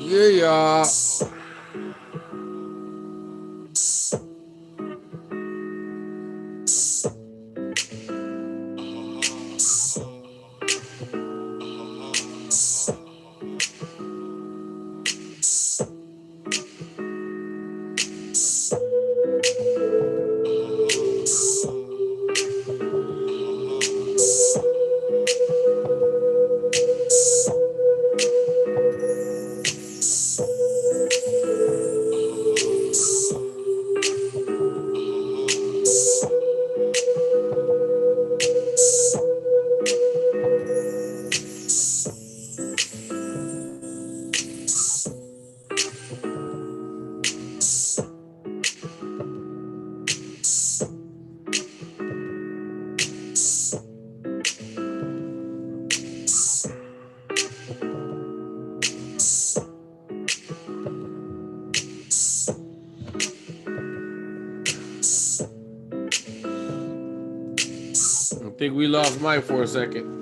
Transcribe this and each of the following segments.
Yeah. I think we lost Mike for a second.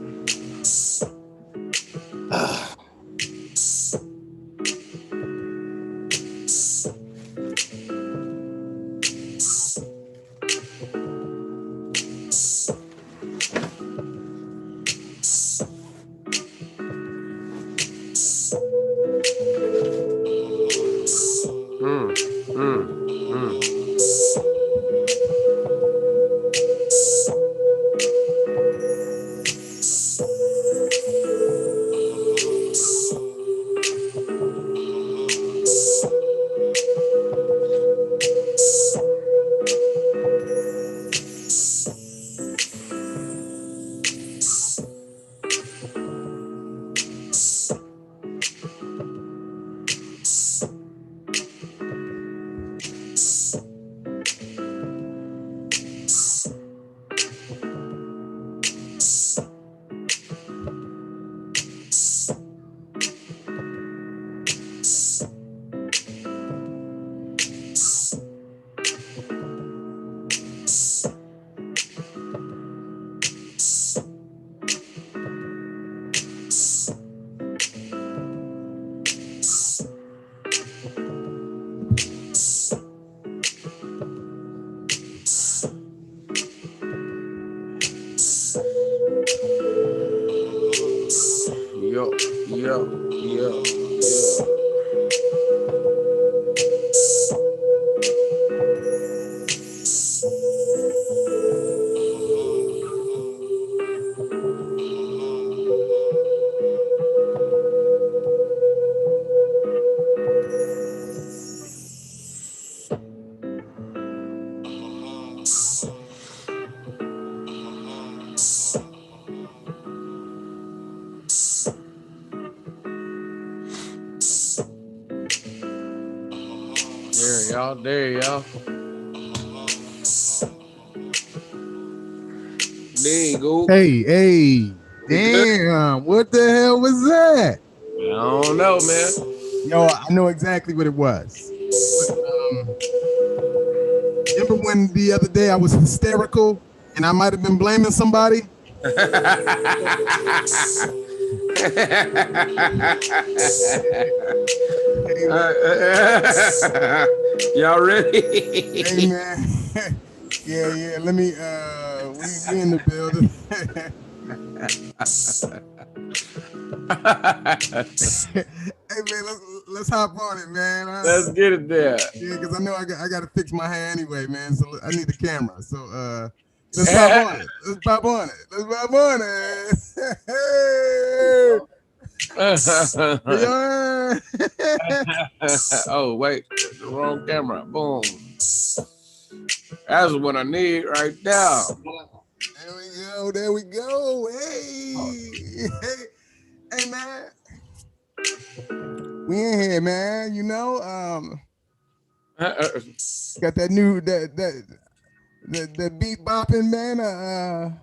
Yo. There y'all. There you go. Hey, damn, what the hell was that? I don't know, man. Yo, I know exactly what it was. Remember when the other day I was hysterical and I might have been blaming somebody? Y'all ready? Hey man. yeah. Let me we in the building. Hey man, let's hop on it, man. Let's get it there. Yeah, because I know I got to fix my hair anyway, man. So I need the camera. So let's pop on it. Let's pop on it. Let's pop on it. Oh wait, the wrong camera. Boom. That's what I need right there. There we go. Hey man. We in here, man. You know, got that new the beat bopping, man.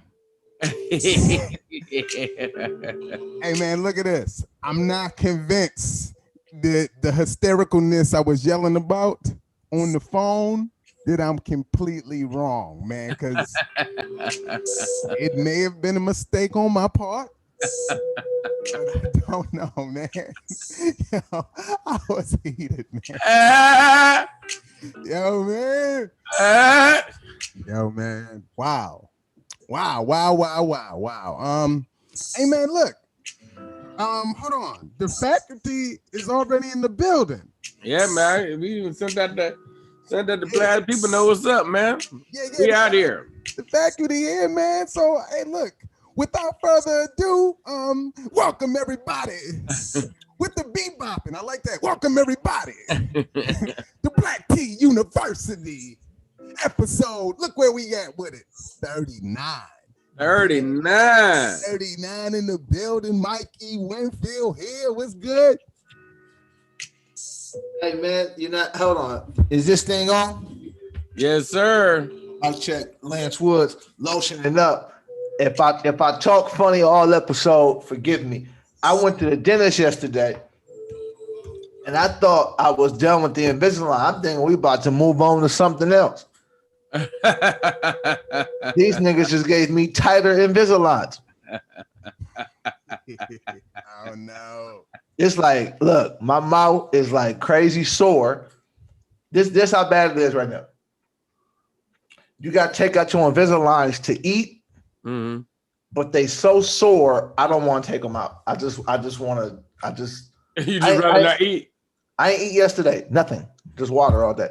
Hey, man, look at this. I'm not convinced that the hystericalness I was yelling about on the phone that I'm completely wrong, man, because it may have been a mistake on my part. But I don't know, man. Yo, I was heated, man. Yo, man. Yo, man. Wow. Hey, man, look. Hold on. The faculty is already in the building. Yeah, man. We even sent that to play. People know what's up, man. Yeah. We out here. The faculty here, man. So, hey, look. Without further ado, welcome everybody with the beat bopping. I like that. Welcome everybody to Black T University episode. Look where we at with it. 39. 39. 39 in the building. Mikey Winfield here. What's good? Hey man, hold on. Is this thing on? Yes, sir. I check Lance Woods lotioning up. If I talk funny all episode, forgive me. I went to the dentist yesterday, and I thought I was done with the Invisalign. I'm thinking we about to move on to something else. These niggas just gave me tighter Invisaligns. Oh no! It's like, look, my mouth is like crazy sore. This how bad it is right now. You got to take out your Invisaligns to eat. Mm-hmm. But they so sore, I don't want to take them out. I just want to. You just rather not eat. I ain't eat yesterday. Nothing. Just water all day.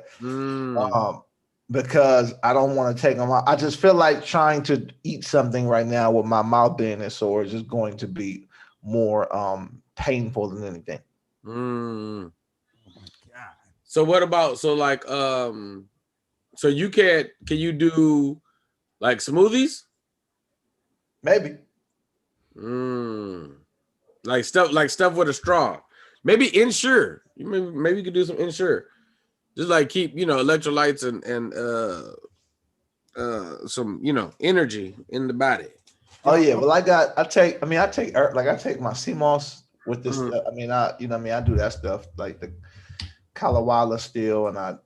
Because I don't want to take them out. I just feel like trying to eat something right now with my mouth being sore is just going to be more painful than anything. Oh my God. So what about so you can you do like smoothies? Maybe. Like stuff with a straw. Maybe Ensure. Maybe you could do some Ensure. Just like keep, electrolytes and some, energy in the body. Oh yeah. Well, I take my CMOS with this. Mm-hmm. I do that stuff like the Kalawala still, and I'll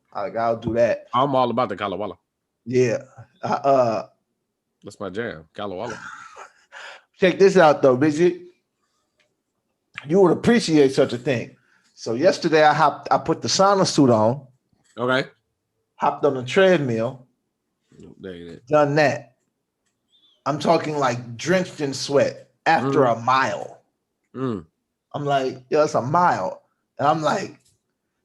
do that. I'm all about the Kalawala. Yeah. That's my jam. Kalawala. Check this out though, Bridget. You would appreciate such a thing. So yesterday I put the sauna suit on. Okay. Hopped on the treadmill. Done that. I'm talking like drenched in sweat after a mile. I'm like, it's a mile. And I'm like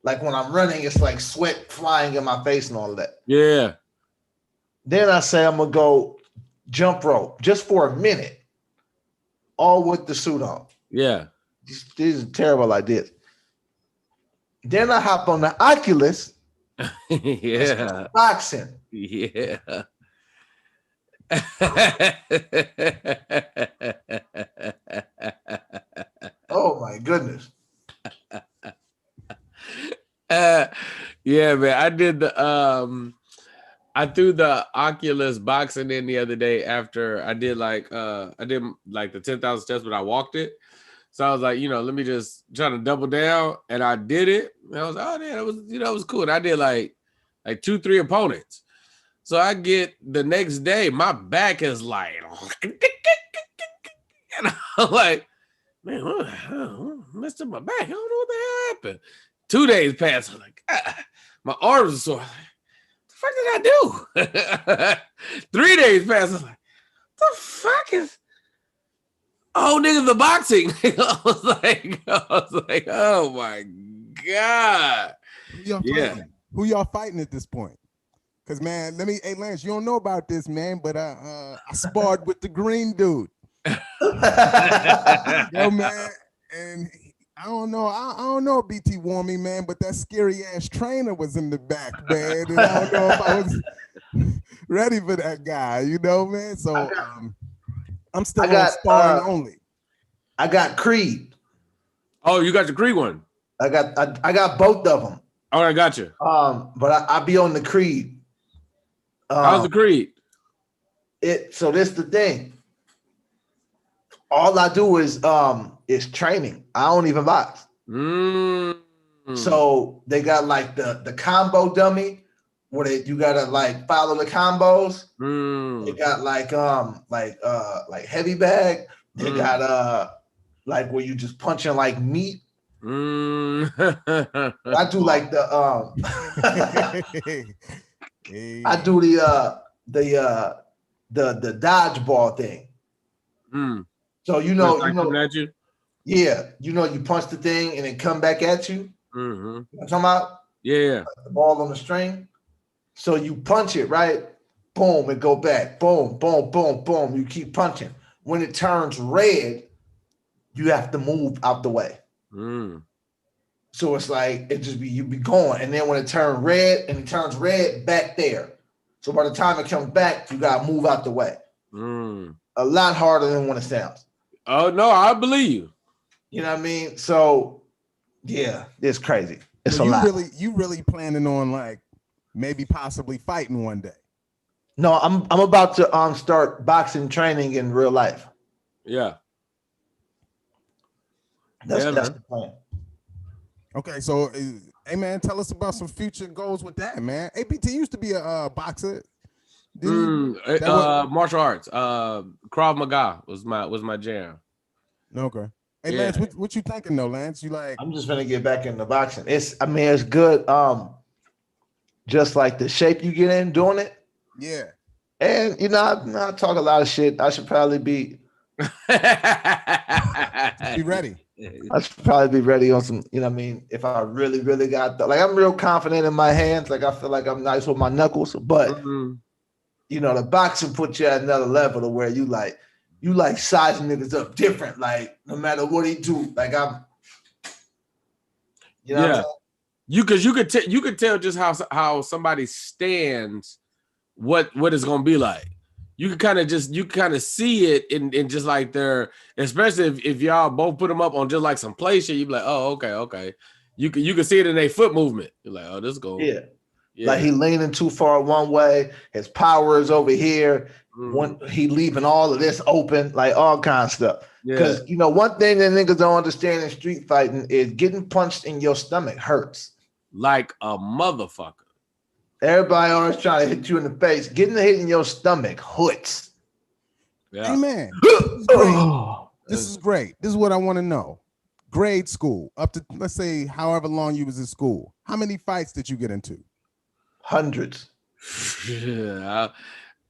when I'm running, it's like sweat flying in my face and all of that. Yeah. Then I say I'm gonna go jump rope just for a minute. All with the suit on. Yeah. These are terrible ideas. Then I hop on the Oculus. Yeah. Boxing. Yeah. Oh my goodness. Yeah, man. I did I threw the Oculus boxing in the other day after I did the 10,000 steps, but I walked it. So I was like, let me just try to double down, and I did it. And I was like, oh yeah, that was, it was cool. And I did like 2-3 opponents. So I get the next day, my back is like, and I'm like, man, what messed up my back? I don't know what the hell happened. 2 days passed. I'm like, my arms are sore. What the fuck did I do? 3 days passed. I was like, the fuck is? Oh, nigga, the boxing. I was like, oh my God. Who y'all fighting at this point? Because, man, hey, Lance, you don't know about this, man, but I sparred with the green dude. Yo, man, and I don't know, BT Warmy, man, but that scary ass trainer was in the back, man, and I don't know if I was ready for that guy, man. So I'm still on sparring only. I got Creed. Oh, you got the Creed one. I got both of them. All right, gotcha. But I be on the Creed. How's the Creed? So this the thing. All I do is training. I don't even box. So they got like the combo dummy where you gotta like follow the combos. They got like heavy bag. They got like where you just punching like meat. I do like the I do the dodgeball thing. So you know, at you? Yeah, you punch the thing and then come back at you. You know what I'm talking about? Yeah. Like the ball on the string. So you punch it, right? Boom, and go back. Boom, boom, boom, boom. You keep punching. When it turns red, you have to move out the way. So it's like you be going, and then when it turns red, back there. So by the time it comes back, you gotta move out the way. A lot harder than when it sounds. Oh no, I believe you. You know what I mean? So yeah, it's crazy. It's so a lot. You really planning on like maybe possibly fighting one day? No, I'm about to start boxing training in real life. Yeah. That's the plan. Okay, so hey man, tell us about some future goals with that, man. APT used to be a boxer. Martial arts. Krav Maga was my jam. Okay. Hey Lance, what you thinking though, Lance? You like? I'm just gonna get back into boxing. It's good. Just like the shape you get in doing it. Yeah. And I talk a lot of shit. I should probably be ready. I should probably be ready on some, you know what I mean? If I really, really got I'm real confident in my hands. Like I feel like I'm nice with my knuckles, but the boxing puts you at another level to where you like sizing niggas up different. Like no matter what he do, like I'm, you know what I'm saying? You could tell just how somebody stands, what it's gonna be like. You can kind of see it in just like their, especially if y'all both put them up on just like some play shit, you be like, oh, okay. You can see it in their foot movement. You're like, oh, this is going. Yeah. Like he leaning too far one way, his power is over here. He leaving all of this open, like all kinds of stuff. Because one thing that niggas don't understand in street fighting is getting punched in your stomach hurts. Like a motherfucker. Everybody always trying to hit you in the face. Getting hit in your stomach hurts. Yeah. Hey man, this is great. This is what I want to know. Grade school, up to let's say however long you was in school. How many fights did you get into? Hundreds. I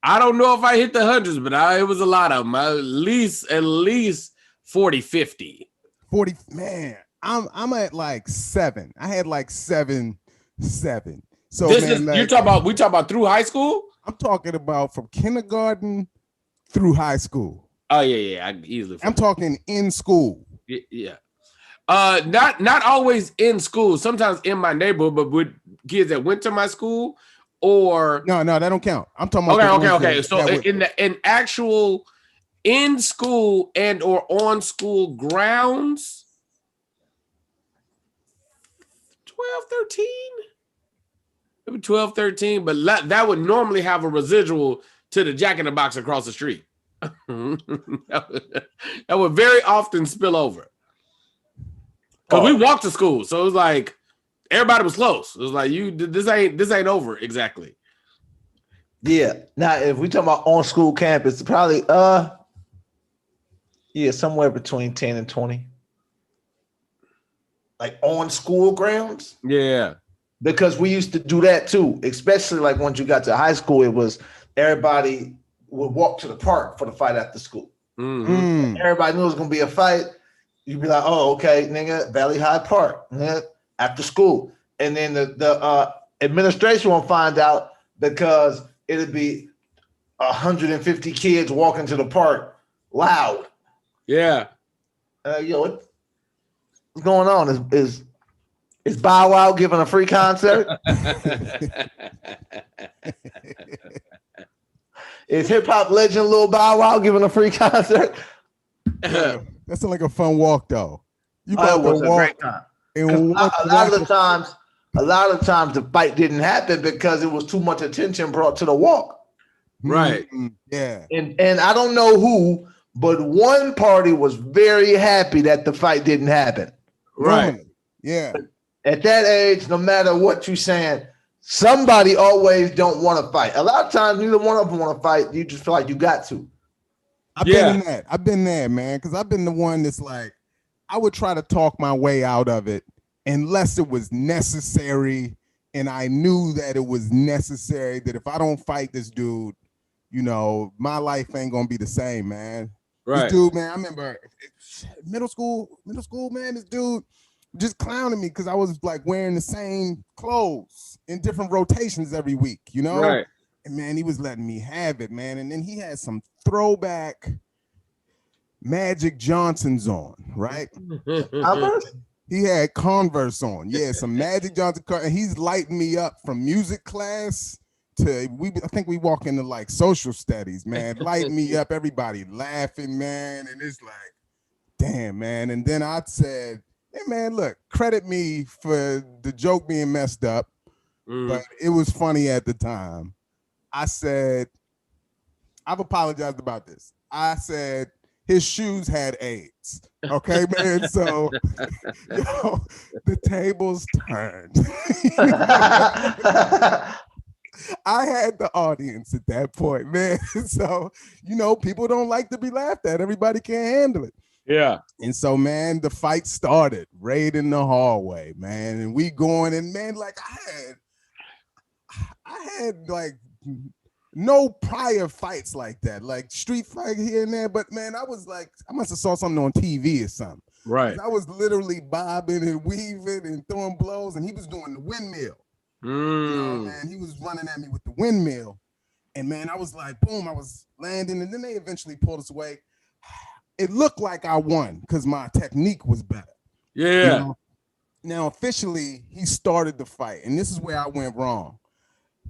don't know if I hit the hundreds, but it was a lot of them. At least 40, 50. 40, man. I'm at like 7. I had like 7. So we talk about through high school? I'm talking about from kindergarten through high school. Oh yeah, I easily. I'm talking in school. Yeah. Not always in school. Sometimes in my neighborhood, but with kids that went to my school, or no, that don't count. I'm talking about okay. So in actual in school and or on school grounds, 12, 13. 12, 13, but that would normally have a residual to the Jack in the Box across the street. That would very often spill over. Because we walked to school, so it was like everybody was close. It was like this ain't over exactly. Yeah. Now, if we talk about on school campus, probably somewhere between 10 and 20. Like on school grounds? Yeah. Because we used to do that too, especially like once you got to high school, it was everybody would walk to the park for the fight after school. Mm-hmm. Everybody knew it was gonna be a fight. You'd be like, oh, okay, nigga, Valley High Park, nigga, after school. And then the administration will find out because it'd be 150 kids walking to the park loud. Yeah. What's going on? Is Bow Wow giving a free concert? Is hip hop legend Lil Bow Wow giving a free concert? That sounds like a fun walk though. You about was to a walk great time. and walk, A lot of times the fight didn't happen because it was too much attention brought to the walk. Right. Yeah. And I don't know who, but one party was very happy that the fight didn't happen. Right. Normally. Yeah. At that age, no matter what you're saying, somebody always don't want to fight. A lot of times, neither one of them want to fight. You just feel like you got to. I've been in that. I've been there, man, because I've been the one that's like, I would try to talk my way out of it unless it was necessary. And I knew that it was necessary, that if I don't fight this dude, you know, my life ain't going to be the same, man. Right. This dude, man, I remember middle school, man, this dude just clowning me because I was like wearing the same clothes in different rotations every week, you know? Right. And man, he was letting me have it, man. And then he had some throwback Magic Johnsons on, right? He had Converse on. Yeah, some Magic Johnson. And he's lighting me up from music class to I think we walk into like social studies, man. Lighting me up, everybody laughing, man. And it's like, damn, man. And then I said, hey, man, look, credit me for the joke being messed up, but it was funny at the time. I said, I've apologized about this. I said, his shoes had AIDS. Okay, man. So, the tables turned. I had the audience at that point, man. So, people don't like to be laughed at. Everybody can't handle it. Yeah. And so, man, the fight started right in the hallway, man. And we going, and man, like I had like no prior fights like that, like street fight here and there. But man, I was like, I must have saw something on TV or something. Right. I was literally bobbing and weaving and throwing blows, and he was doing the windmill. Man, he was running at me with the windmill. And man, I was like, boom, I was landing, and then they eventually pulled us away. It looked like I won because my technique was better. Yeah. Now, officially, he started the fight, and this is where I went wrong.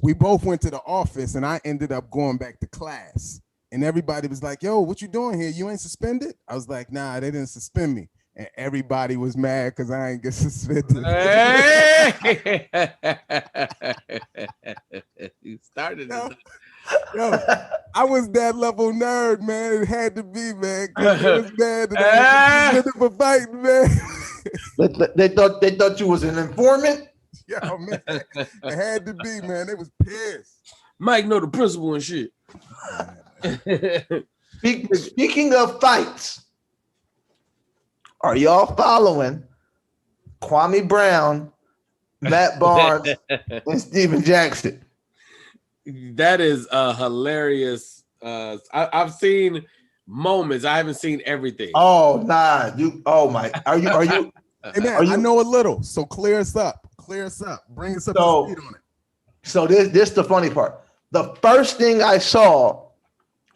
We both went to the office, and I ended up going back to class. And everybody was like, yo, what you doing here? You ain't suspended? I was like, nah, they didn't suspend me. And everybody was mad because I ain't get suspended. Hey! You started it. Yo, I was that level nerd, man. It had to be, man. It was bad that I was for fighting, man. They thought you was an informant. Yo, man, it had to be, man. They was pissed. Mike know the principal and shit. Speaking of fights, are y'all following Kwame Brown, Matt Barnes, and Steven Jackson? That is hilarious. I've seen moments. I haven't seen everything. Oh nah, are you? Hey man, I know a little, so clear us up. Bring us up to speed on it. So this the funny part. The first thing I saw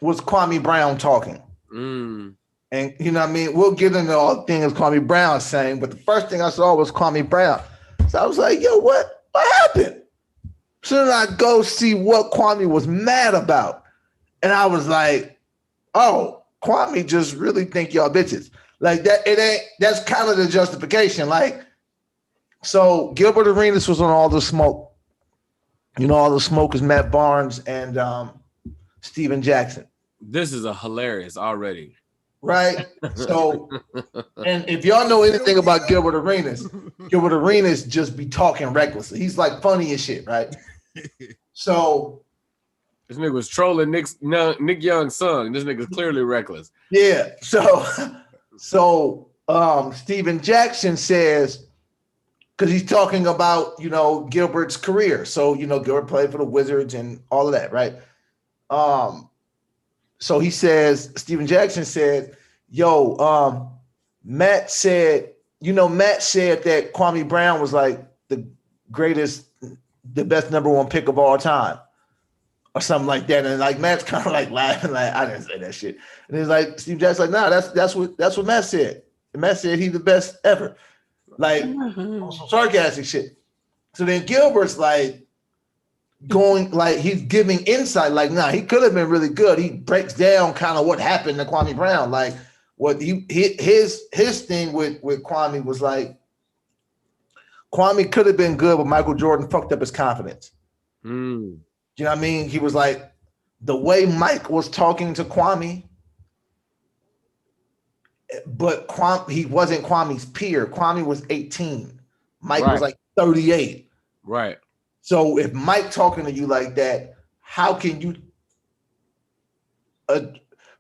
was Kwame Brown talking. And you know what I mean? We'll get into all the things Kwame Brown saying, but the first thing I saw was Kwame Brown. So I was like, yo, what happened? So then I go see what Kwame was mad about. And I was like, oh, Kwame just really think y'all bitches. Like that's kind of the justification. Like, so Gilbert Arenas was on All the Smoke. All the Smoke is Matt Barnes and Steven Jackson. This is a hilarious already. Right? So, and if y'all know anything about Gilbert Arenas just be talking recklessly. He's like funny as shit, right? So this nigga was trolling Nick Young's son. This nigga's clearly reckless. Yeah. So Steven Jackson says, because he's talking about, Gilbert's career. So, Gilbert played for the Wizards and all of that, right? So he says, Steven Jackson said, yo, Matt said that Kwame Brown was like the best number one pick of all time or something like that. And like, Matt's kind of like laughing, like, I didn't say that shit. And he's like, Steve Jackson's like, nah, that's what Matt said. And Matt said he's the best ever. Like, some sarcastic shit. So then Gilbert's like, going like he's giving insight, like, nah, he could have been really good. He breaks down kind of what happened to Kwame Brown, like what his thing with Kwame was like, Kwame could have been good, but Michael Jordan fucked up his confidence. You know what I mean? He was like, the way Mike was talking to Kwame, but he wasn't Kwame's peer. Kwame was 18. Mike was like 38. Right. So if Mike talking to you like that, how can you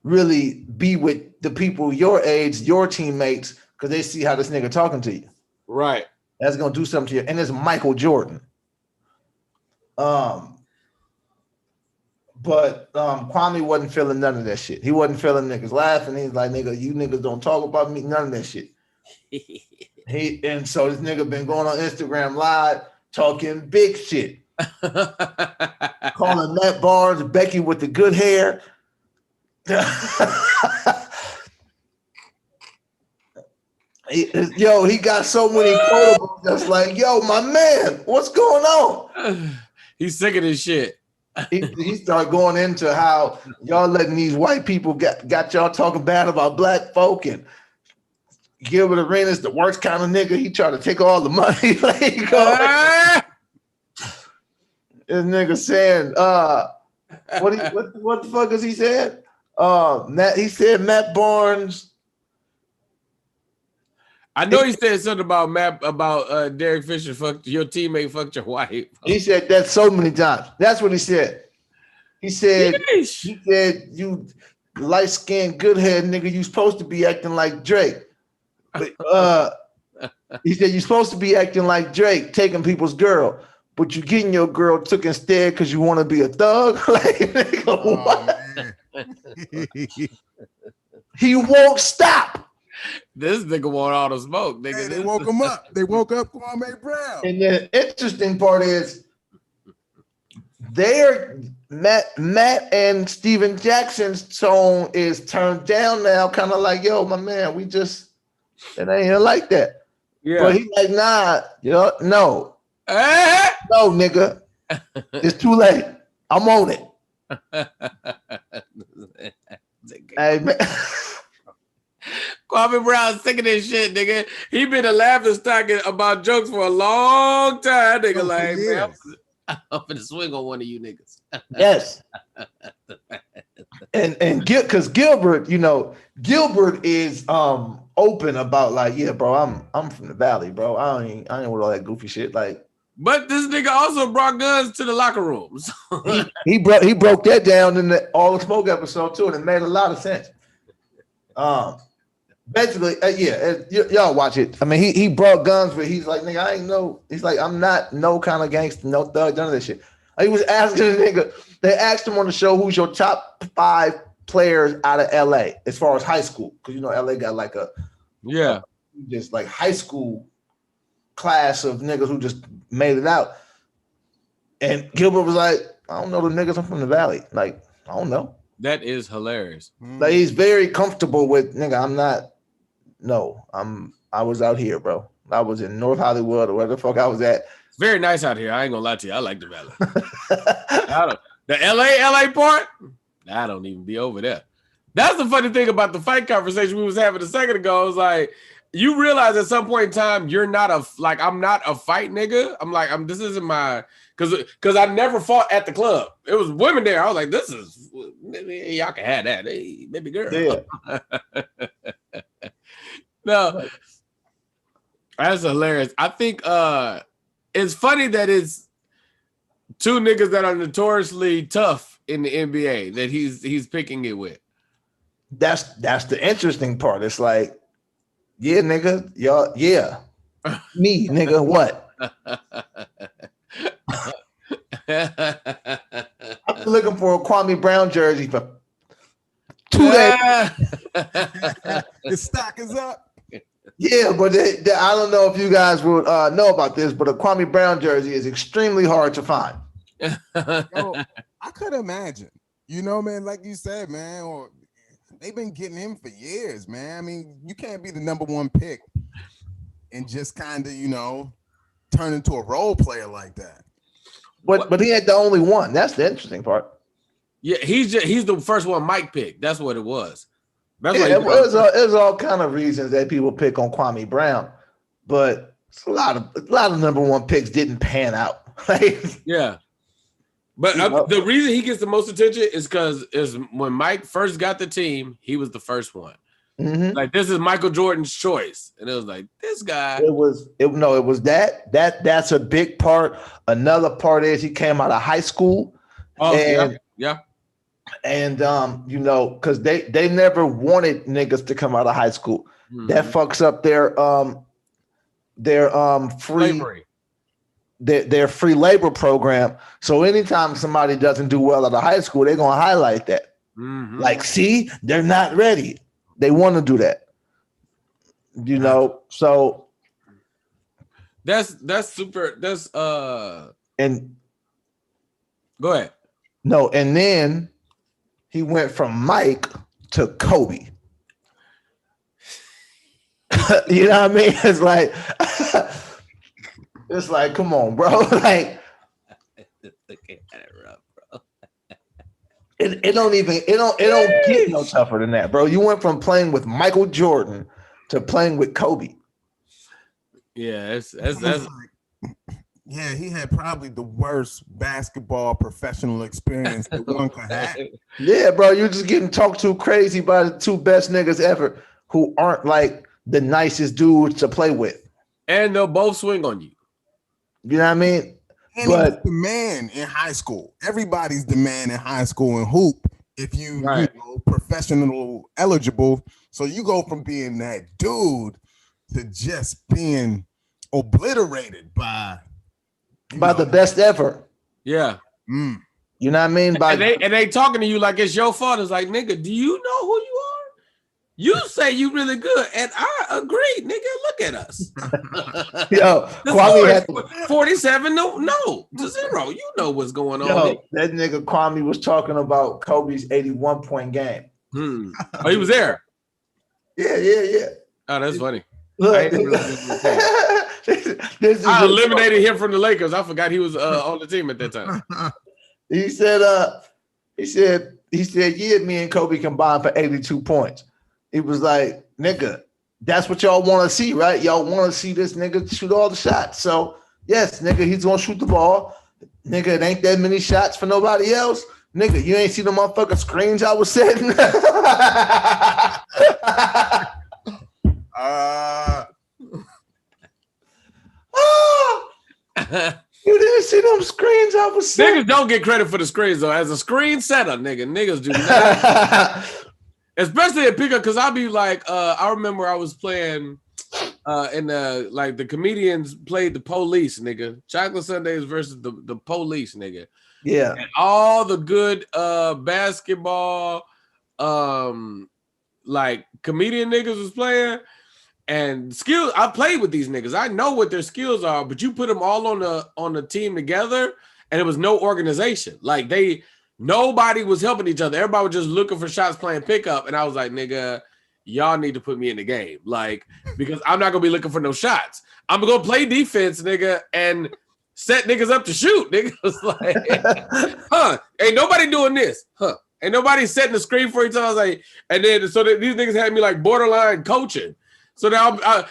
really be with the people your age, your teammates, because they see how this nigga talking to you? Right. That's gonna do something to you. And it's Michael Jordan. But Kwame wasn't feeling none of that shit. He wasn't feeling niggas laughing. He's like, nigga, you niggas don't talk about me, none of that shit. And so this nigga been going on Instagram Live talking big shit. Calling Matt Barnes, Becky with the good hair. He got so many quotables that's like, yo, my man, what's going on? He's sick of this shit. He started going into how y'all letting these white people got y'all talking bad about black folk, and Gilbert Arenas the worst kind of nigga. He tried to take all the money. This nigga saying, what the fuck is he saying? He said Matt Barnes. I know he said something about Derek Fisher fucked your teammate, fucked your wife. He said that so many times. That's what he said. He said, you light-skinned, good-head nigga, you supposed to be acting like Drake. He said, you're supposed to be acting like Drake, taking people's girl, but you getting your girl took instead because you want to be a thug? Like, nigga, what? He won't stop. This nigga want all the smoke, nigga. Hey, they woke him up. They woke up Kwame Brown. And the interesting part is Matt and Steven Jackson's tone is turned down now, kind of like, yo, my man, it ain't like that. Yeah. But he's like, nah, no. No, nigga. It's too late. I'm on it. Hey, man. Kwame Brown sick of this shit, nigga. He been a laughing stock about jokes for a long time, nigga. Like, man, I'm finna swing on one of you niggas. Yes. and because Gilbert is open about like, yeah, bro, I'm from the Valley, bro. I ain't with all that goofy shit. Like, but this nigga also brought guns to the locker room. So. he broke that down in the All the Smoke episode too, and it made a lot of sense. Basically, y'all watch it. I mean, he brought guns, but he's like, nigga, I ain't no. He's like, I'm not no kind of gangster, no thug, none of that shit. He was asking the nigga. They asked him on the show, who's your top 5 players out of LA as far as high school? Because LA got like just like high school class of niggas who just made it out. And Gilbert was like, I don't know the niggas. I'm from the Valley. Like, I don't know. That is hilarious. Like, he's very comfortable with, nigga, I'm not. No, I was out here, bro. I was in North Hollywood or where the fuck I was at. It's very nice out here. I ain't gonna lie to you. I like the Valley. The LA part, I don't even be over there. That's the funny thing about the fight conversation we was having a second ago. I was like, you realize at some point in time, I'm not a fight nigga. I'm like, this isn't my, because I never fought at the club. It was women there. I was like, this is, y'all can have that. Hey, baby girl. Yeah. No, that's hilarious. I think it's funny that it's 2 niggas that are notoriously tough in the NBA that he's picking it with. That's the interesting part. It's like, yeah, nigga, y'all, yeah. Me, nigga, what? I'm looking for a Kwame Brown jersey for 2 days. The stock is up. Yeah, but I don't know if you guys would know about this, but a Kwame Brown jersey is extremely hard to find. Yo, I could imagine. Man, like you said, man, or they've been getting him for years, man. I mean, you can't be the number 1 pick and just kind of, turn into a role player like that. But he ain't the only one. That's the interesting part. Yeah, he's the first one Mike picked. That's what it was. That's yeah, why there's all kind of reasons that people pick on Kwame Brown, but a lot of number one picks didn't pan out. Yeah. But the reason he gets the most attention is because when Mike first got the team, he was the first one. Mm-hmm. Like, this is Michael Jordan's choice, and it was like, this guy. It was that's a big part. Another part is he came out of high school. Oh, and, yeah. And because they never wanted niggas to come out of high school. Mm-hmm. That fucks up their free slavery. Their free labor program. So anytime somebody doesn't do well out of high school, they're gonna highlight that. Mm-hmm. Like, see, they're not ready. They want to do that. So that's super. That's and go ahead. No, and then he went from Mike to Kobe. You know what I mean? It's like, come on, bro. Like, it don't get no tougher than that, bro. You went from playing with Michael Jordan to playing with Kobe. Yeah, that's yeah, he had probably the worst basketball professional experience that one could have. Yeah, bro, you're just getting talked to crazy by the two best niggas ever who aren't like the nicest dudes to play with. And they'll both swing on you. You know what I mean? And he was the man in high school. Everybody's the man in high school in hoop if you professional eligible. So you go from being that dude to just being obliterated by the best ever. Yeah. Mm. You know what I mean? And they talking to you like it's your fault. It's like, nigga, do you know who you are? You say you really good, and I agree, nigga. Look at us. Yo, Kwame had 47 to 0. You know what's going on. Yo, that nigga Kwame was talking about Kobe's 81-point game. Oh, he was there. Yeah. Oh, that's funny. Look, I eliminated him from the Lakers. I forgot he was on the team at that time. He said, yeah, me and Kobe combined for 82 points. He was like, nigga, that's what y'all want to see, right? Y'all want to see this nigga shoot all the shots. So, yes, nigga, he's going to shoot the ball. Nigga, it ain't that many shots for nobody else. Nigga, you ain't see the motherfucking screens I was setting? You didn't see them screens I was setting? Niggas don't get credit for the screens, though. As a screen setter, niggas do not. Especially at pickup, because I'll be like, I remember I was playing in the comedians played the Police, nigga. Chocolate Sundays versus the Police, nigga. Yeah. And all the good basketball like comedian niggas was playing. And skills, I played with these niggas. I know what their skills are, but you put them all on the team together, and it was no organization. Like nobody was helping each other. Everybody was just looking for shots playing pickup. And I was like, nigga, y'all need to put me in the game. Like, because I'm not gonna be looking for no shots. I'm gonna play defense, nigga, and set niggas up to shoot. Nigga was like, ain't nobody doing this. Ain't nobody setting the screen for each other. I was like, and then these niggas had me like borderline coaching. So now I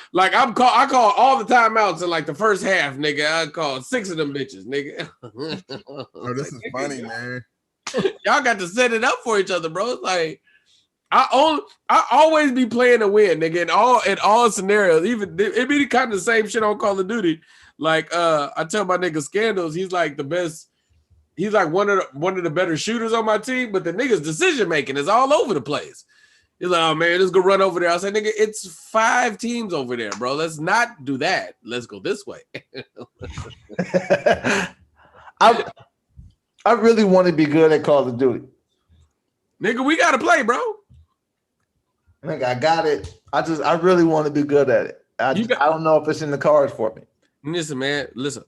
call all the timeouts in like the first half, nigga. I call 6 of them bitches, nigga. Oh, this is funny, man. Y'all got to set it up for each other, bro. It's like I always be playing to win, nigga. In all scenarios, even it be kind of the same shit on Call of Duty. Like I tell my nigga Scandals, he's like the best. He's like one of the better shooters on my team, but the nigga's decision making is all over the place. He's like, oh man, let's go run over there. I said, nigga, it's 5 teams over there, bro. Let's not do that. Let's go this way. I really want to be good at Call of Duty. Nigga, we gotta play, bro. Nigga, I got it. I really want to be good at it. I don't know if it's in the cards for me. Listen, man. Listen.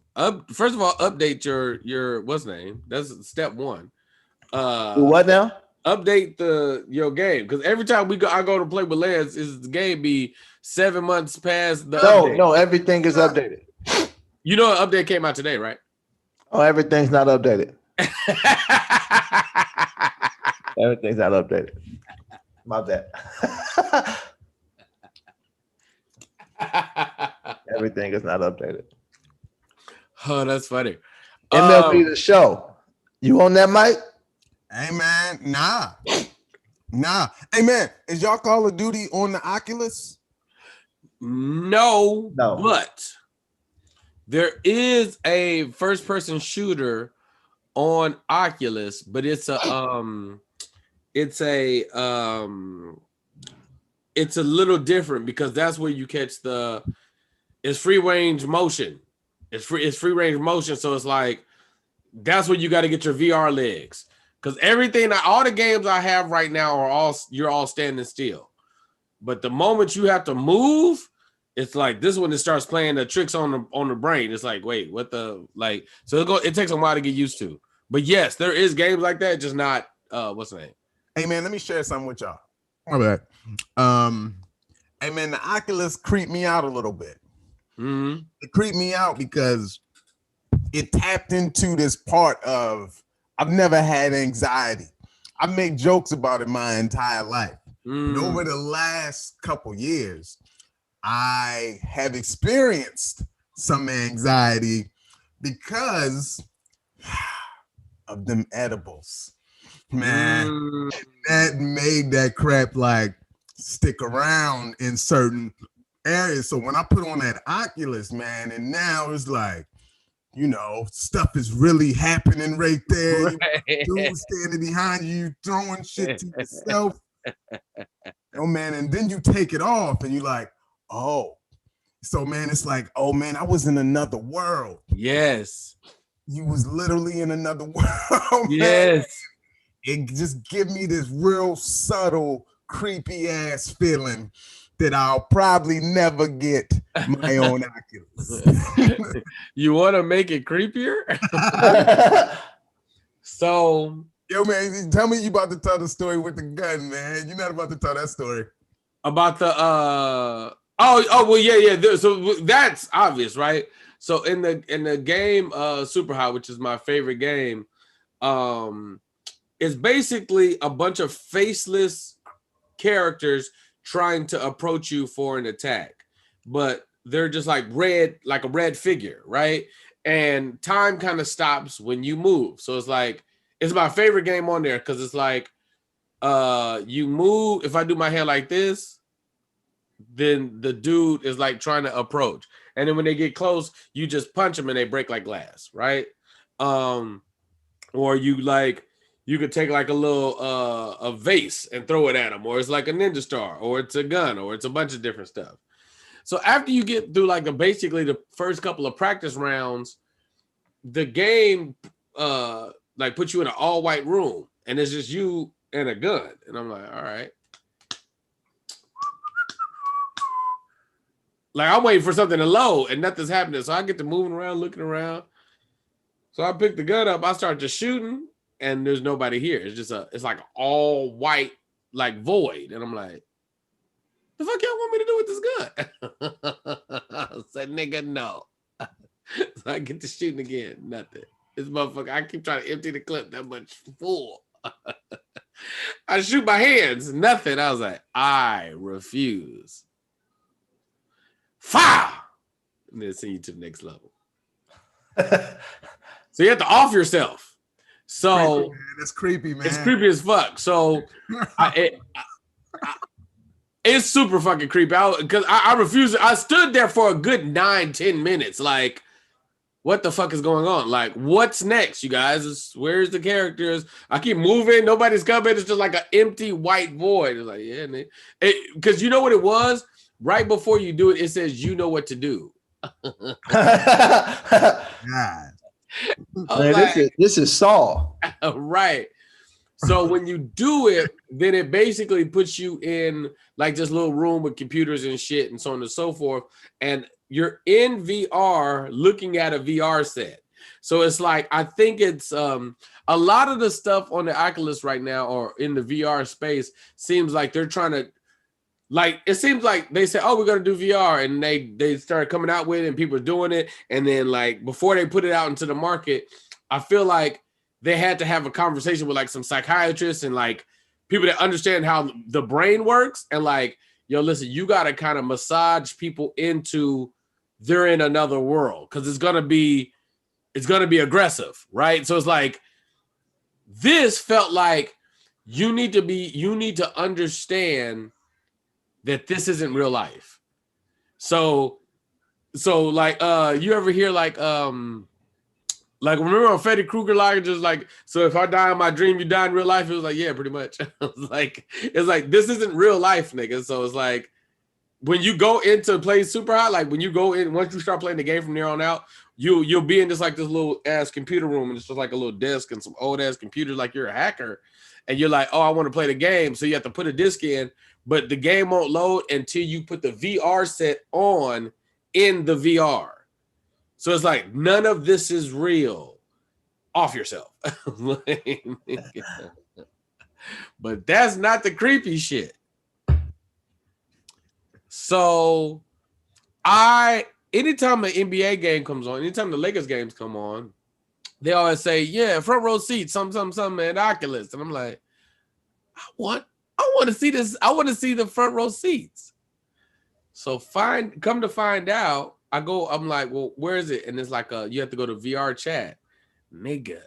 First of all, update your what's name? That's step 1. What now? Update your game, because every time I go to play with Lance, the game be 7 months past the update. No, everything is updated. You know, an update came out today, right? Oh, everything's not updated. Everything's not updated. My bad. Everything is not updated. Oh, that's funny. MLB The Show. You on that, Mike? Hey man, nah. Hey man, is y'all Call of Duty on the Oculus? No, but there is a first-person shooter on Oculus, but it's a little different because that's where you catch it's free range motion. It's free range motion, so it's like that's where you got to get your VR legs. Because all the games I have right now you're all standing still. But the moment you have to move, it's like this one that starts playing the tricks on the brain. It's like, wait, what the like? So it takes a while to get used to. But yes, there is games like that, just not what's the name? Hey man, let me share something with y'all. My bad. Hey man, the Oculus creeped me out a little bit. Mm-hmm. It creeped me out because it tapped into this part of I've never had anxiety. I've made jokes about it my entire life. But over the last couple years, I have experienced some anxiety because of them edibles. Man, that made that crap like stick around in certain areas. So when I put on that Oculus, man, and now it's like, you know, stuff is really happening right there. Right. Dude standing behind you, throwing shit to yourself. Oh man, and then you take it off and you're like, oh. So man, it's like, oh man, I was in another world. Yes. You was literally in another world. Yes. Man. It just give me this real subtle, creepy ass feeling that I'll probably never get my own Oculus. You want to make it creepier? So, yo, man, tell me you about to tell the story with the gun, man. You're not about to tell that story. About the well, yeah. So that's obvious, right? So in the game Super Hot, which is my favorite game, it's basically a bunch of faceless characters trying to approach you for an attack, but they're just like a red figure, right? And time kind of stops when you move. So it's like it's my favorite game on there because it's like you move. If I do my hair like this, then the dude is like trying to approach, and then when they get close, you just punch them and they break like glass, right? Or you could take like a little a vase and throw it at them, or it's like a ninja star, or it's a gun, or it's a bunch of different stuff. So after you get through like basically the first couple of practice rounds, the game like puts you in an all white room, and it's just you and a gun, and I'm like, all right. Like I'm waiting for something to load, and nothing's happening, so I get to moving around, looking around. So I pick the gun up, I start just shooting. And there's nobody here. It's just it's like all white, like void. And I'm like, the fuck y'all want me to do with this gun? I said, nigga, no. So I get to shooting again. Nothing. This motherfucker, I keep trying to empty the clip that much full. I shoot my hands. Nothing. I was like, I refuse. Fire! And then send you to the next level. So you have to off yourself. So creepy, that's creepy, man. It's creepy as fuck. So it's super fucking creepy. Because I refused. I stood there for a good 9-10 minutes. Like, what the fuck is going on? Like, what's next, you guys? Where's the characters? I keep moving. Nobody's coming. It's just like an empty white void. It's like, yeah, because you know what it was? Right before you do it, it says you know what to do. God. Man, like, this is Saw. Right. So when you do it, then it basically puts you in like this little room with computers and shit and so on and so forth. And you're in VR looking at a VR set. So it's like, I think it's a lot of the stuff on the Oculus right now or in the VR space seems like they're trying to, like, it seems like they say, oh, we're going to do VR. And they started coming out with it and people are doing it. And then like before they put it out into the market, I feel like they had to have a conversation with like some psychiatrists and like people that understand how the brain works and like, yo, listen, you got to kind of massage people into they're in another world because it's gonna be aggressive, right? So it's like this felt like you need to understand that this isn't real life. So like you ever hear like remember on Freddy Krueger like just like, so if I die in my dream, you die in real life? It was like, yeah, pretty much. It's like this isn't real life, nigga. So it's like when you go into play super hot, like when you go in, once you start playing the game from there on out, you'll be in this little ass computer room, and it's just like a little desk and some old ass computers, like you're a hacker, and you're like, oh, I want to play the game, so you have to put a disc in, but the game won't load until you put the VR set on in the VR. So it's like none of this is real. Off yourself. But that's not the creepy shit. So anytime an NBA game comes on, anytime the Lakers games come on, they always say, yeah, front row seats, something at Oculus. And I'm like, I want to see this. I want to see the front row seats. So come to find out, I'm like, well, where is it? And it's like you have to go to VR chat. Nigga,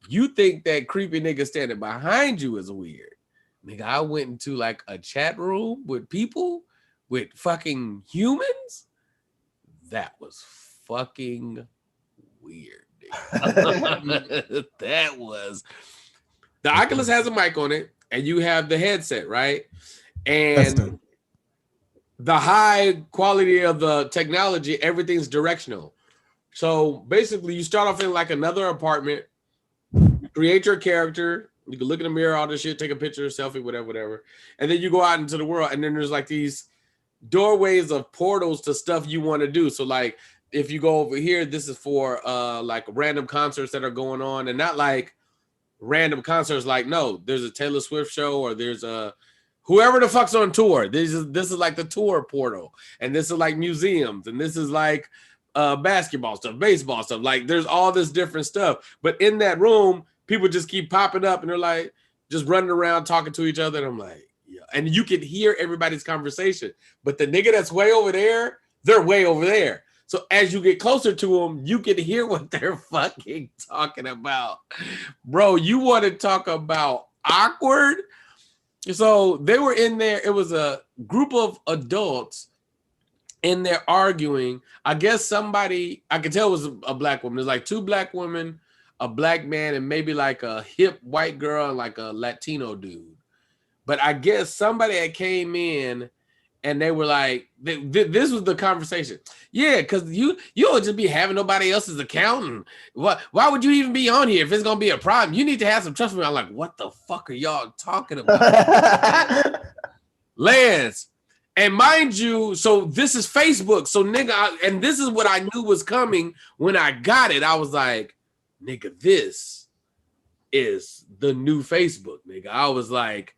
you think that creepy nigga standing behind you is weird. Nigga, I went into like a chat room with people, with fucking humans. That was fucking weird. That was. The Oculus has a mic on it, and you have the headset, right? And the high quality of the technology, everything's directional. So basically, you start off in like another apartment, create your character. You can look in the mirror, all this shit, take a picture, selfie, whatever. And then you go out into the world, and then there's like these doorways of portals to stuff you want to do. So like if you go over here, this is for like random concerts that are going on, and not like random concerts like, no, there's a Taylor Swift show, or there's a whoever the fuck's on tour. This is like the tour portal, and this is like museums, and this is like basketball stuff, baseball stuff. Like there's all this different stuff, but in that room people just keep popping up, and they're like just running around talking to each other, and I'm like, yeah. And you can hear everybody's conversation, but the nigga that's way over there, they're way over there. So as you get closer to them, you can hear what they're fucking talking about. Bro, you want to talk about awkward? So they were in there. It was a group of adults in there arguing. I guess I could tell it was a black woman. There's like two black women, a black man, and maybe like a hip white girl and like a Latino dude. But I guess somebody that came in and they were like, this was the conversation. Yeah, because you don't just be having nobody else's account. And why would you even be on here if it's going to be a problem? You need to have some trust with me. I'm like, what the fuck are y'all talking about? Lance. And mind you, so this is Facebook. So nigga, and this is what I knew was coming when I got it. I was like, nigga, this is the new Facebook, nigga. I was like,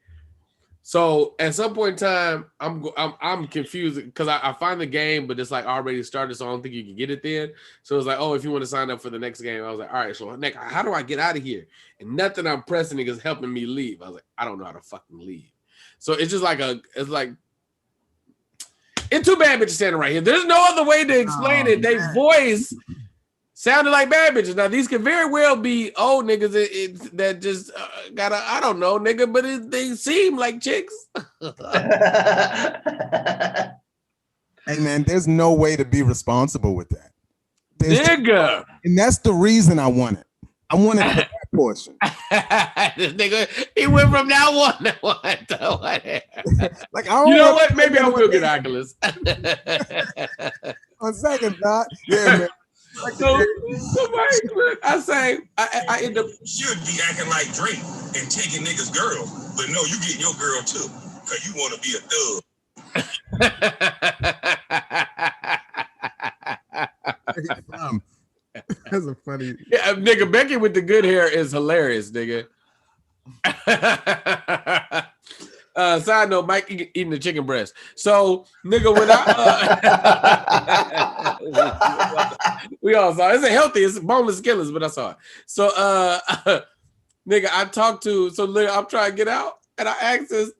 so at some point in time, I'm confused because I find the game, but it's like already started, so I don't think you can get it then. So it's like, oh, if you want to sign up for the next game, I was like, all right, so Nick, how do I get out of here? And nothing I'm pressing is helping me leave. I was like, I don't know how to fucking leave. So it's just like it's too bad bitches standing right here. There's no other way to explain it. They voice sounded like bad bitches. Now, these could very well be old niggas that just I don't know, nigga, but they seem like chicks. Hey, man, there's no way to be responsible with that. Nigga. And that's the reason I want it. I wanted that portion. This nigga, he went from now one to what? Like, I don't you know what? Maybe I will get Oculus. On second thought, yeah, man. So I say I end up should be acting like Drake and taking niggas' girl, but no, you getting your girl too because you want to be a thug. That's a funny. Yeah, nigga, Becky with the good hair is hilarious, nigga. Side note, Mike eating the chicken breast. So, nigga, when we all saw it. It's a healthy, it's boneless, skinless, but I saw it. So, nigga, I talked to, so nigga, I'm trying to get out. And I asked the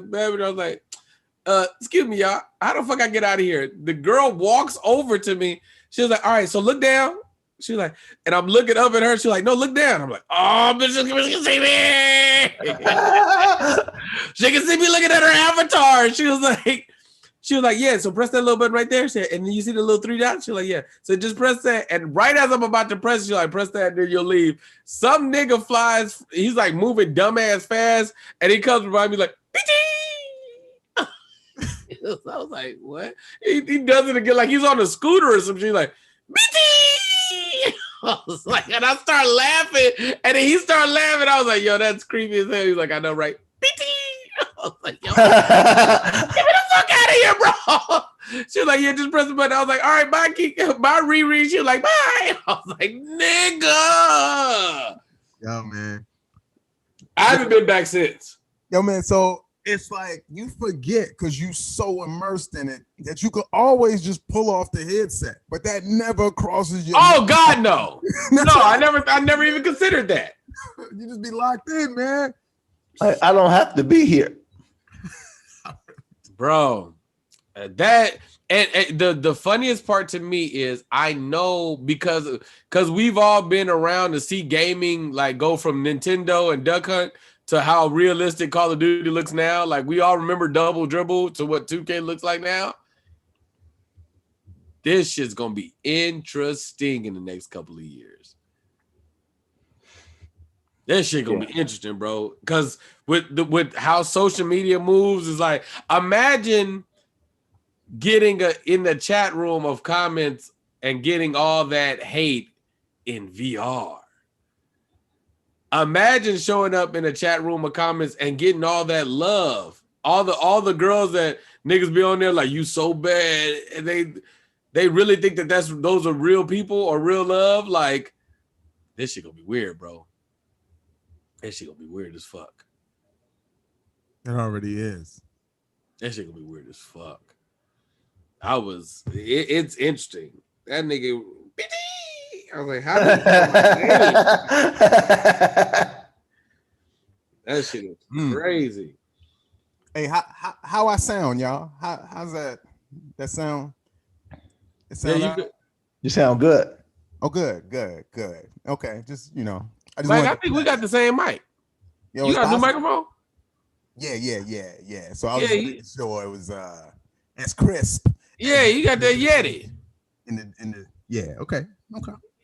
manager, I was like, excuse me, y'all, how the fuck I get out of here? The girl walks over to me. She was like, all right, so look down. She was like, and I'm looking up at her. She's like, no, look down. I'm like, oh, bitch, she can see me. She can see me looking at her avatar. She was like, yeah, so press that little button right there. She said, and then you see the little 3 dots? She's like, yeah. So just press that. And right as I'm about to press, she's like, press that, and then you'll leave. Some nigga flies. He's like moving dumbass fast. And he comes behind me like, I was like, what? He does it again like he's on a scooter or something. She's like, BT! I was like, and I start laughing, and then he started laughing. I was like, yo, that's creepy as hell. He's like, I know, right? BT! I was like, yo, get me the fuck out of here, bro. She was like, yeah, just press the button. I was like, all right, bye, bye, Riri. She was like, bye. I was like, nigga. Yo, man. I haven't been back since. Yo, man, so it's like you forget because you so immersed in it that you could always just pull off the headset, but that never crosses your mind. God, no. No, I never even considered that. You just be locked in, man. I don't have to be here. Bro. That and the funniest part to me is I know because we've all been around to see gaming like go from Nintendo and Duck Hunt to how realistic Call of Duty looks now. Like we all remember Double Dribble to what 2K looks like now. This shit's gonna be interesting in the next couple of years. That shit gonna be interesting, bro. Because with how social media moves, is like imagine getting in the chat room of comments and getting all that hate in VR. Imagine showing up in a chat room of comments and getting all that love. All the girls that niggas be on there like, you so bad, and they really think that those are real people or real love. Like, this shit gonna be weird, bro. That shit gonna be weird as fuck. It already is. That shit gonna be weird as fuck. It's interesting. That nigga, I was like, how did that shit is crazy. Hey, how I sound, y'all? How's that sound? It sound you sound good. Oh, good. Okay, just I think we got the same mic. Yo, you got a new microphone? Yeah. So I was making sure it was as crisp. Yeah, you got that Yeti. In the yeah, okay.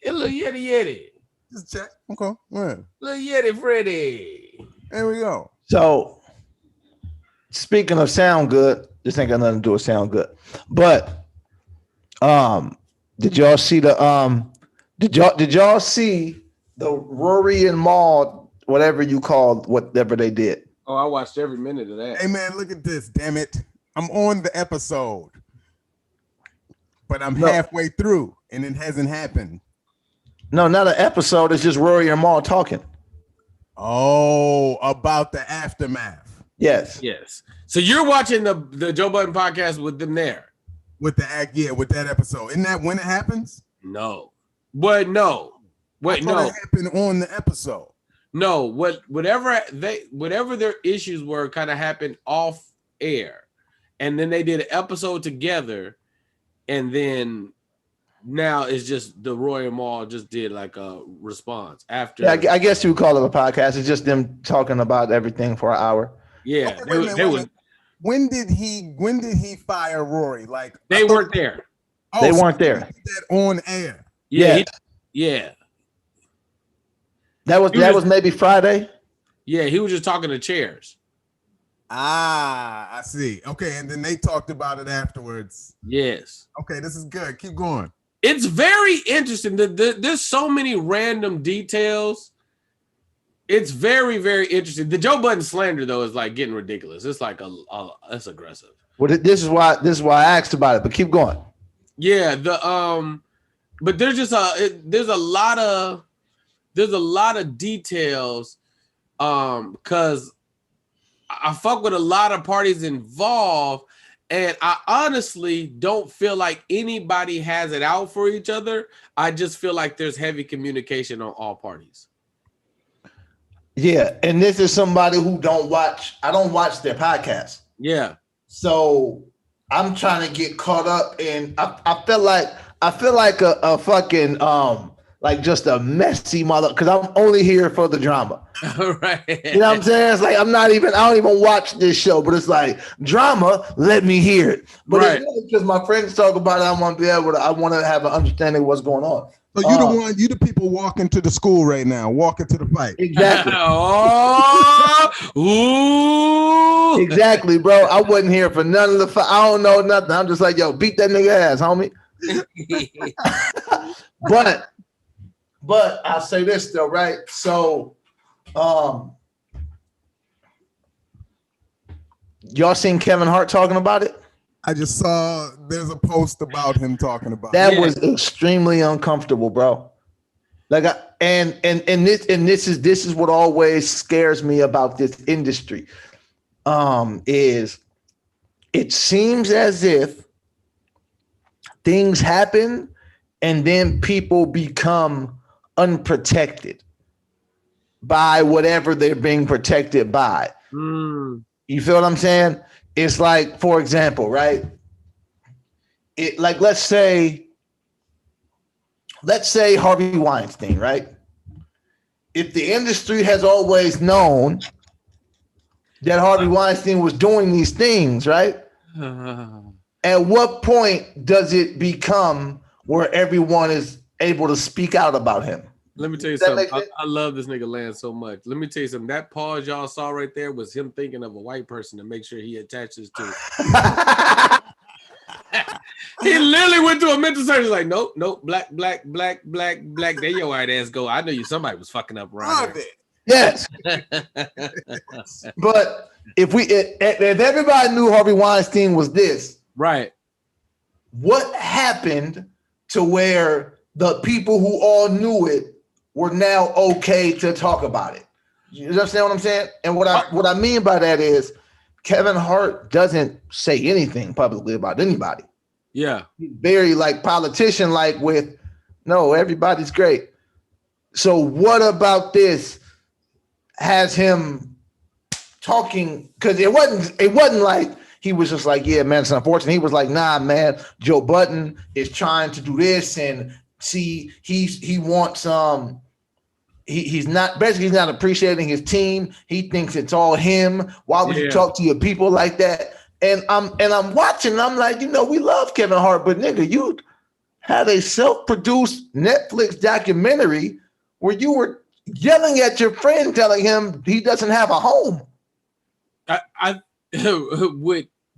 A little Yeti. Just check. Okay. Yeah. Little Yeti Freddy. There we go. So speaking of sound good, this ain't got nothing to do with sound good. But did y'all see the did y'all see the Rory and Maul, whatever you called whatever they did? Oh, I watched every minute of that. Hey man, look at this, damn it. I'm on the episode. But I'm halfway through and it hasn't happened. No, not an episode. It's just Rory and Maul talking. Oh, about the aftermath. Yes. So you're watching the Joe Budden podcast with them there. With that episode. Isn't that when it happens? No. But no. Wait, no. It happened on the episode. No, whatever their issues were kind of happened off air. And then they did an episode together. And then now it's just the Roy and Maul just did like a response after. Yeah, I guess you would call it a podcast. It's just them talking about everything for an hour. Yeah. Okay, when did he fire Rory? Like they weren't there. They weren't there. That on air. Yeah. That was maybe Friday. Yeah, he was just talking to chairs. I see. Okay, and then they talked about it afterwards. Yes. Okay, this is good. Keep going. It's very interesting. There's so many random details. It's very, very interesting. The Joe Budden slander though is like getting ridiculous. It's like that's aggressive. Well, this is why I asked about it. But keep going. Yeah. But there's just there's a lot of details. Because I fuck with a lot of parties involved, and I honestly don't feel like anybody has it out for each other. I just feel like there's heavy communication on all parties. Yeah, and this is somebody who I don't watch their podcast. Yeah. So I'm trying to get caught up in I feel like a fucking like just a messy mother because I'm only here for the drama. Right. You know what I'm saying? It's like I don't even watch this show, but it's like drama, let me hear it. But right. It's really because my friends talk about it, I want to have an understanding of what's going on. So you the people walking to the school right now, walking to the fight. Exactly. Ooh. Exactly, bro. I wasn't here for none of the fight. I don't know nothing. I'm just like, yo, beat that nigga ass, homie. But I'll say this though, right? So y'all seen Kevin Hart talking about it? I just saw there's a post about him talking about that. it. Was extremely uncomfortable, bro. Like this is what always scares me about this industry. Is it seems as if things happen and then people become unprotected by whatever they're being protected by. You feel what I'm saying? It's like, for example, right? It like let's say Harvey Weinstein, right? If the industry has always known that Harvey Weinstein was doing these things, right? At what point does it become where everyone is able to speak out about him? Let me tell you something. I love this nigga Lance so much. Let me tell you something. That pause y'all saw right there was him thinking of a white person to make sure he attaches to. He literally went to a mental surgery like, nope, black. There your white ass go. I knew somebody was fucking up around there. Yes. But if everybody knew Harvey Weinstein was this, right? What happened to where the people who all knew it were now okay to talk about it? You understand what I'm saying? And what I mean by that is Kevin Hart doesn't say anything publicly about anybody. Yeah. He's very like politician, like with no, everybody's great. So what about this has him talking? Because it wasn't like he was just like, yeah, man, it's unfortunate. He was like, nah, man, Joe Budden is trying to do this, and see, he wants he's not appreciating his team. He thinks it's all him. Why would you talk to your people like that? And I'm watching, and I'm like, we love Kevin Hart, but nigga, you had a self-produced Netflix documentary where you were yelling at your friend, telling him he doesn't have a home. I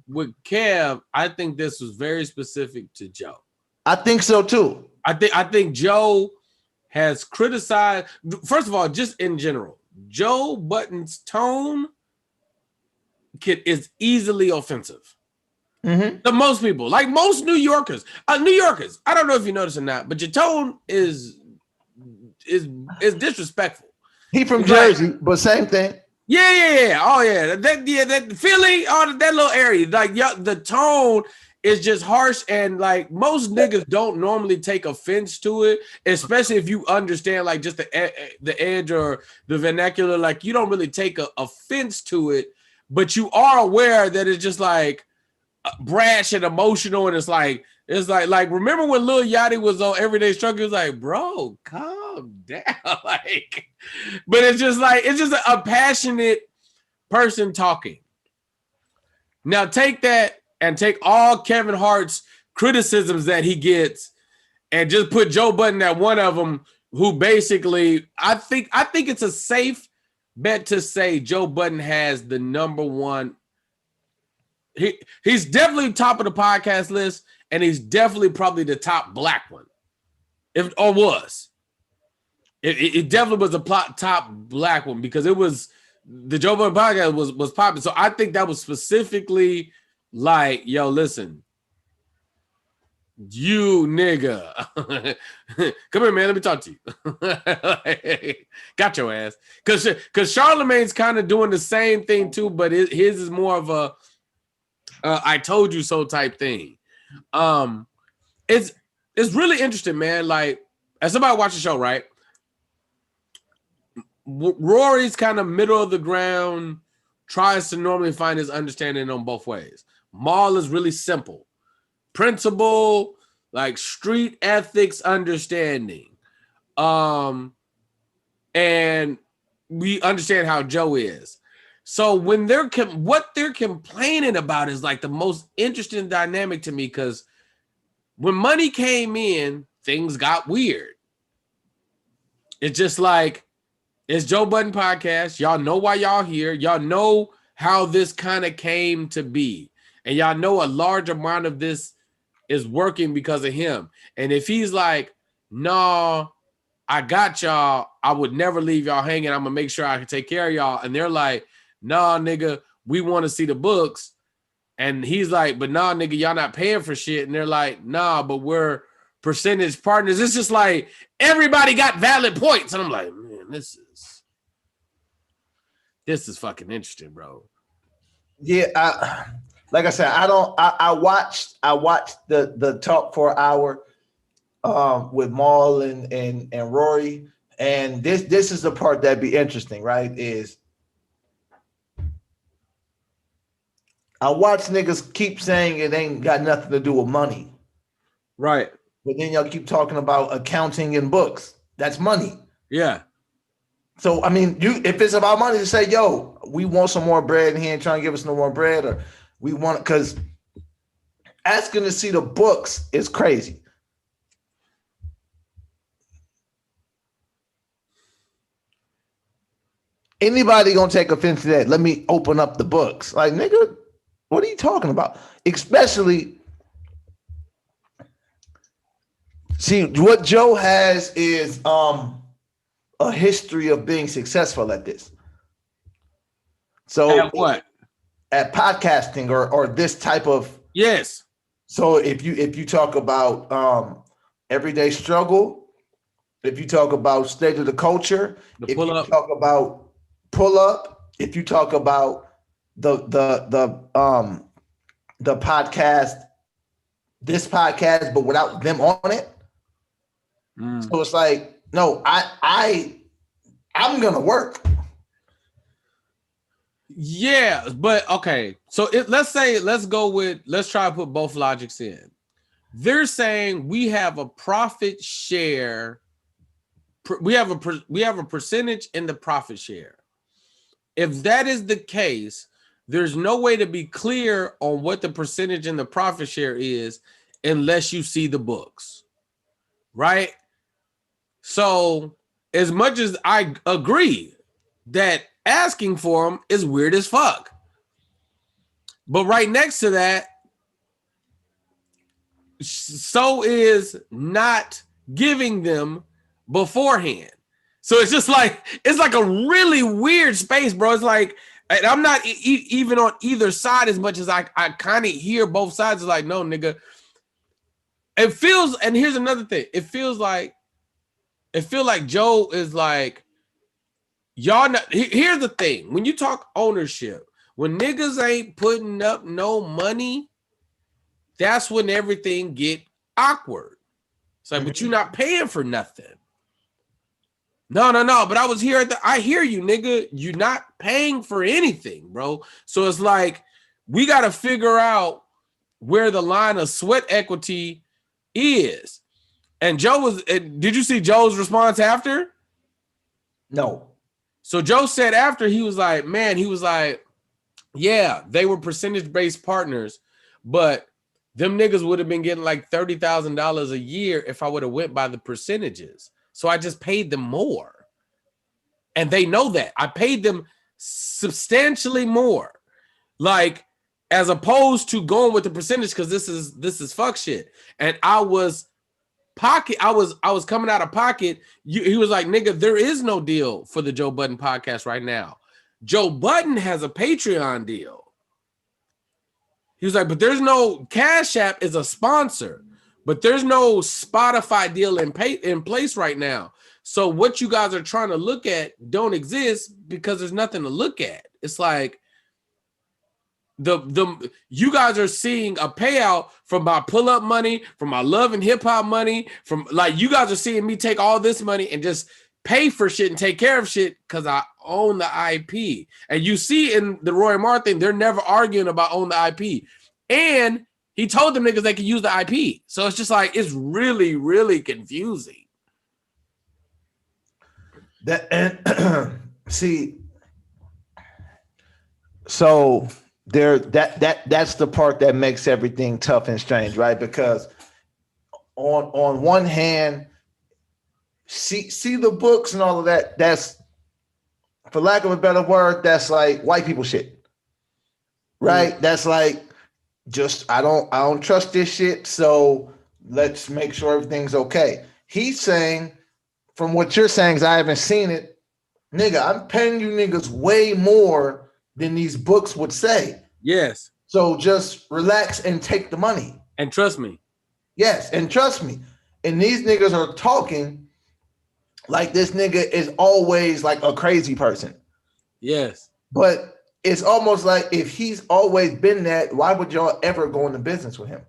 with Kev, I think this was very specific to Joe. I think so too. I think Joe has criticized. First of all, just in general, Joe Budden's tone is easily offensive to most people. Like most New Yorkers. I don't know if you notice or not, but your tone is disrespectful. He from Jersey, but same thing. Yeah. Oh yeah, that Philly, that little area. Like the tone is just harsh, and like most niggas don't normally take offense to it, especially if you understand like just the edge or the vernacular. Like you don't really take offense to it, but you are aware that it's just like brash and emotional, and it's like remember when Lil Yachty was on Everyday Struggle? He was like, bro, calm down. Like, but it's just a passionate person talking. Now take that and take all Kevin Hart's criticisms that he gets and just put Joe Budden at one of them, who basically I think it's a safe bet to say Joe Budden has the number one. He's definitely top of the podcast list, and he's definitely probably the top black one. It definitely was a top black one, because it was the Joe Budden podcast was popular. So I think that was specifically like, yo, listen, you nigga, come here, man. Let me talk to you. Got your ass, because Charlamagne's kind of doing the same thing too, but his is more of a I told you so type thing. It's really interesting, man. Like, as somebody watch the show, right? Rory's kind of middle of the ground, tries to normally find his understanding on both ways. Mal is really simple. Principle, like street ethics understanding. And we understand how Joe is. So when what they're complaining about is like the most interesting dynamic to me, because when money came in, things got weird. It's just like, it's Joe Budden podcast. Y'all know why y'all here. Y'all know how this kind of came to be. And y'all know a large amount of this is working because of him. And if he's like, no, I got y'all, I would never leave y'all hanging. I'm going to make sure I can take care of y'all. And they're like, nah, nigga, we want to see the books. And he's like, but nah, nigga, y'all not paying for shit. And they're like, nah, but we're percentage partners. It's just like everybody got valid points. And I'm like, man, this is fucking interesting, bro. Yeah, like I said, I watched the talk for an hour with Maul and Rory. And this is the part that'd be interesting, right? Is I watch niggas keep saying it ain't got nothing to do with money. Right. But then y'all keep talking about accounting and books. That's money. Yeah. So, I mean, if it's about money, to say, yo, we want some more bread and he ain't trying to give us no more bread, or we want, because asking to see the books is crazy. Anybody gonna take offense to that? Let me open up the books. Like, nigga, what are you talking about? Especially, see, what Joe has is a history of being successful at this. So at what? At podcasting or this type of, yes. So if you talk about everyday struggle, if you talk about state of the culture, if you talk about pull up, if you talk about the podcast, this podcast, but without them on it. So it's like, no, I'm gonna work. Yeah, but okay. So let's try to put both logics in. They're saying we have a profit share. We have a percentage in the profit share. If that is the case, there's no way to be clear on what the percentage in the profit share is unless you see the books, right? So as much as I agree that asking for them is weird as fuck, but right next to that, so is not giving them beforehand. So it's just like, it's like a really weird space, bro. It's like, and I'm not even on either side as much as I kind of hear both sides. It's like, no, nigga. It feels, and here's another thing. It feels like Joe is like, y'all not, here's the thing. When you talk ownership, when niggas ain't putting up no money, that's when everything get awkward. It's like, but you're not paying for nothing. No. But I was here I hear you, nigga. You're not paying for anything, bro. So it's like, we got to figure out where the line of sweat equity is. And did you see Joe's response after? No. So Joe said after, he was like, yeah, they were percentage-based partners, but them niggas would have been getting like $30,000 a year if I would have went by the percentages. So I just paid them more. And they know that. I paid them substantially more. Like, as opposed to going with the percentage, because this is fuck shit. And I was coming out of pocket. He was like, nigga, there is no deal for the Joe Budden podcast right now. Joe Budden has a Patreon deal. He was like, but there's no, Cash App is a sponsor, but there's no Spotify deal in place right now. So what you guys are trying to look at don't exist because there's nothing to look at. It's like you guys are seeing a payout from my pull-up money, from my love and hip-hop money, from like, you guys are seeing me take all this money and just pay for shit and take care of shit because I own the IP. And you see in the Roy Moore thing, they're never arguing about owning the IP. And he told them niggas they could use the IP. So it's just like, it's really, really confusing. That and see, so there that's the part that makes everything tough and strange, right? Because on one hand, see the books and all of that, that's, for lack of a better word, that's like white people shit. Right? Mm. That's like, just I don't trust this shit, so let's make sure everything's okay. He's saying, from what you're saying, is I haven't seen it, nigga, I'm paying you niggas way more than these books would say. Yes. So just relax and take the money. And trust me. Yes, and trust me. And these niggas are talking like this nigga is always like a crazy person. Yes. But it's almost like, if he's always been that, why would y'all ever go into business with him?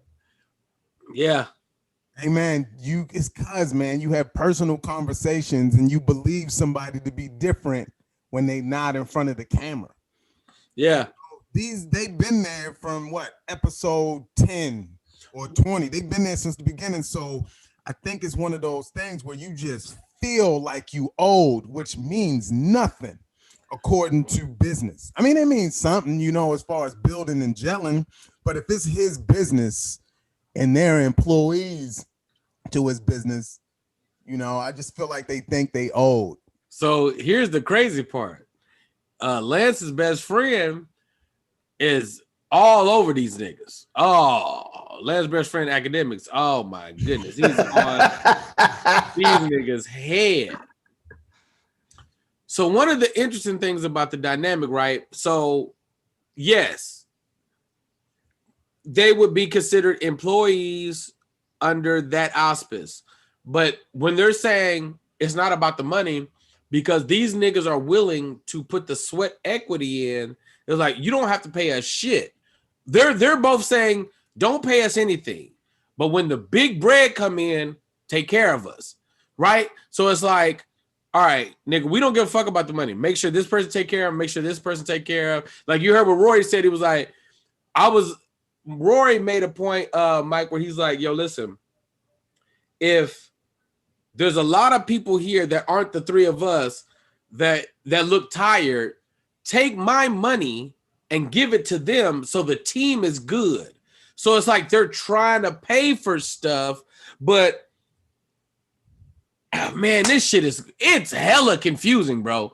Yeah. Hey man, it's cause man, you have personal conversations and you believe somebody to be different when they not in front of the camera. Yeah. They've been there from what, episode 10 or 20. They've been there since the beginning. So I think it's one of those things where you just feel like you owed, which means nothing according to business. I mean, it means something, you know, as far as building and gelling, but if it's his business and they're employees to his business, you know, I just feel like they think they owed. So here's the crazy part. Lance's best friend is all over these niggas. Oh, Lance's best friend academics. Oh my goodness. He's on these niggas' head. So one of the interesting things about the dynamic, right? So yes, they would be considered employees under that auspice. But when they're saying it's not about the money, because these niggas are willing to put the sweat equity in, they're like, you don't have to pay us shit. They're both saying, don't pay us anything. But when the big bread come in, take care of us, right? So it's like, all right, nigga, we don't give a fuck about the money. Make sure this person take care of, make sure this person take care of. Like you heard what Rory said, he was like, Rory made a point, Mike, where he's like, yo, listen, if there's a lot of people here that aren't the three of us that look tired, take my money and give it to them so the team is good. So it's like they're trying to pay for stuff, but man, this shit it's hella confusing, bro.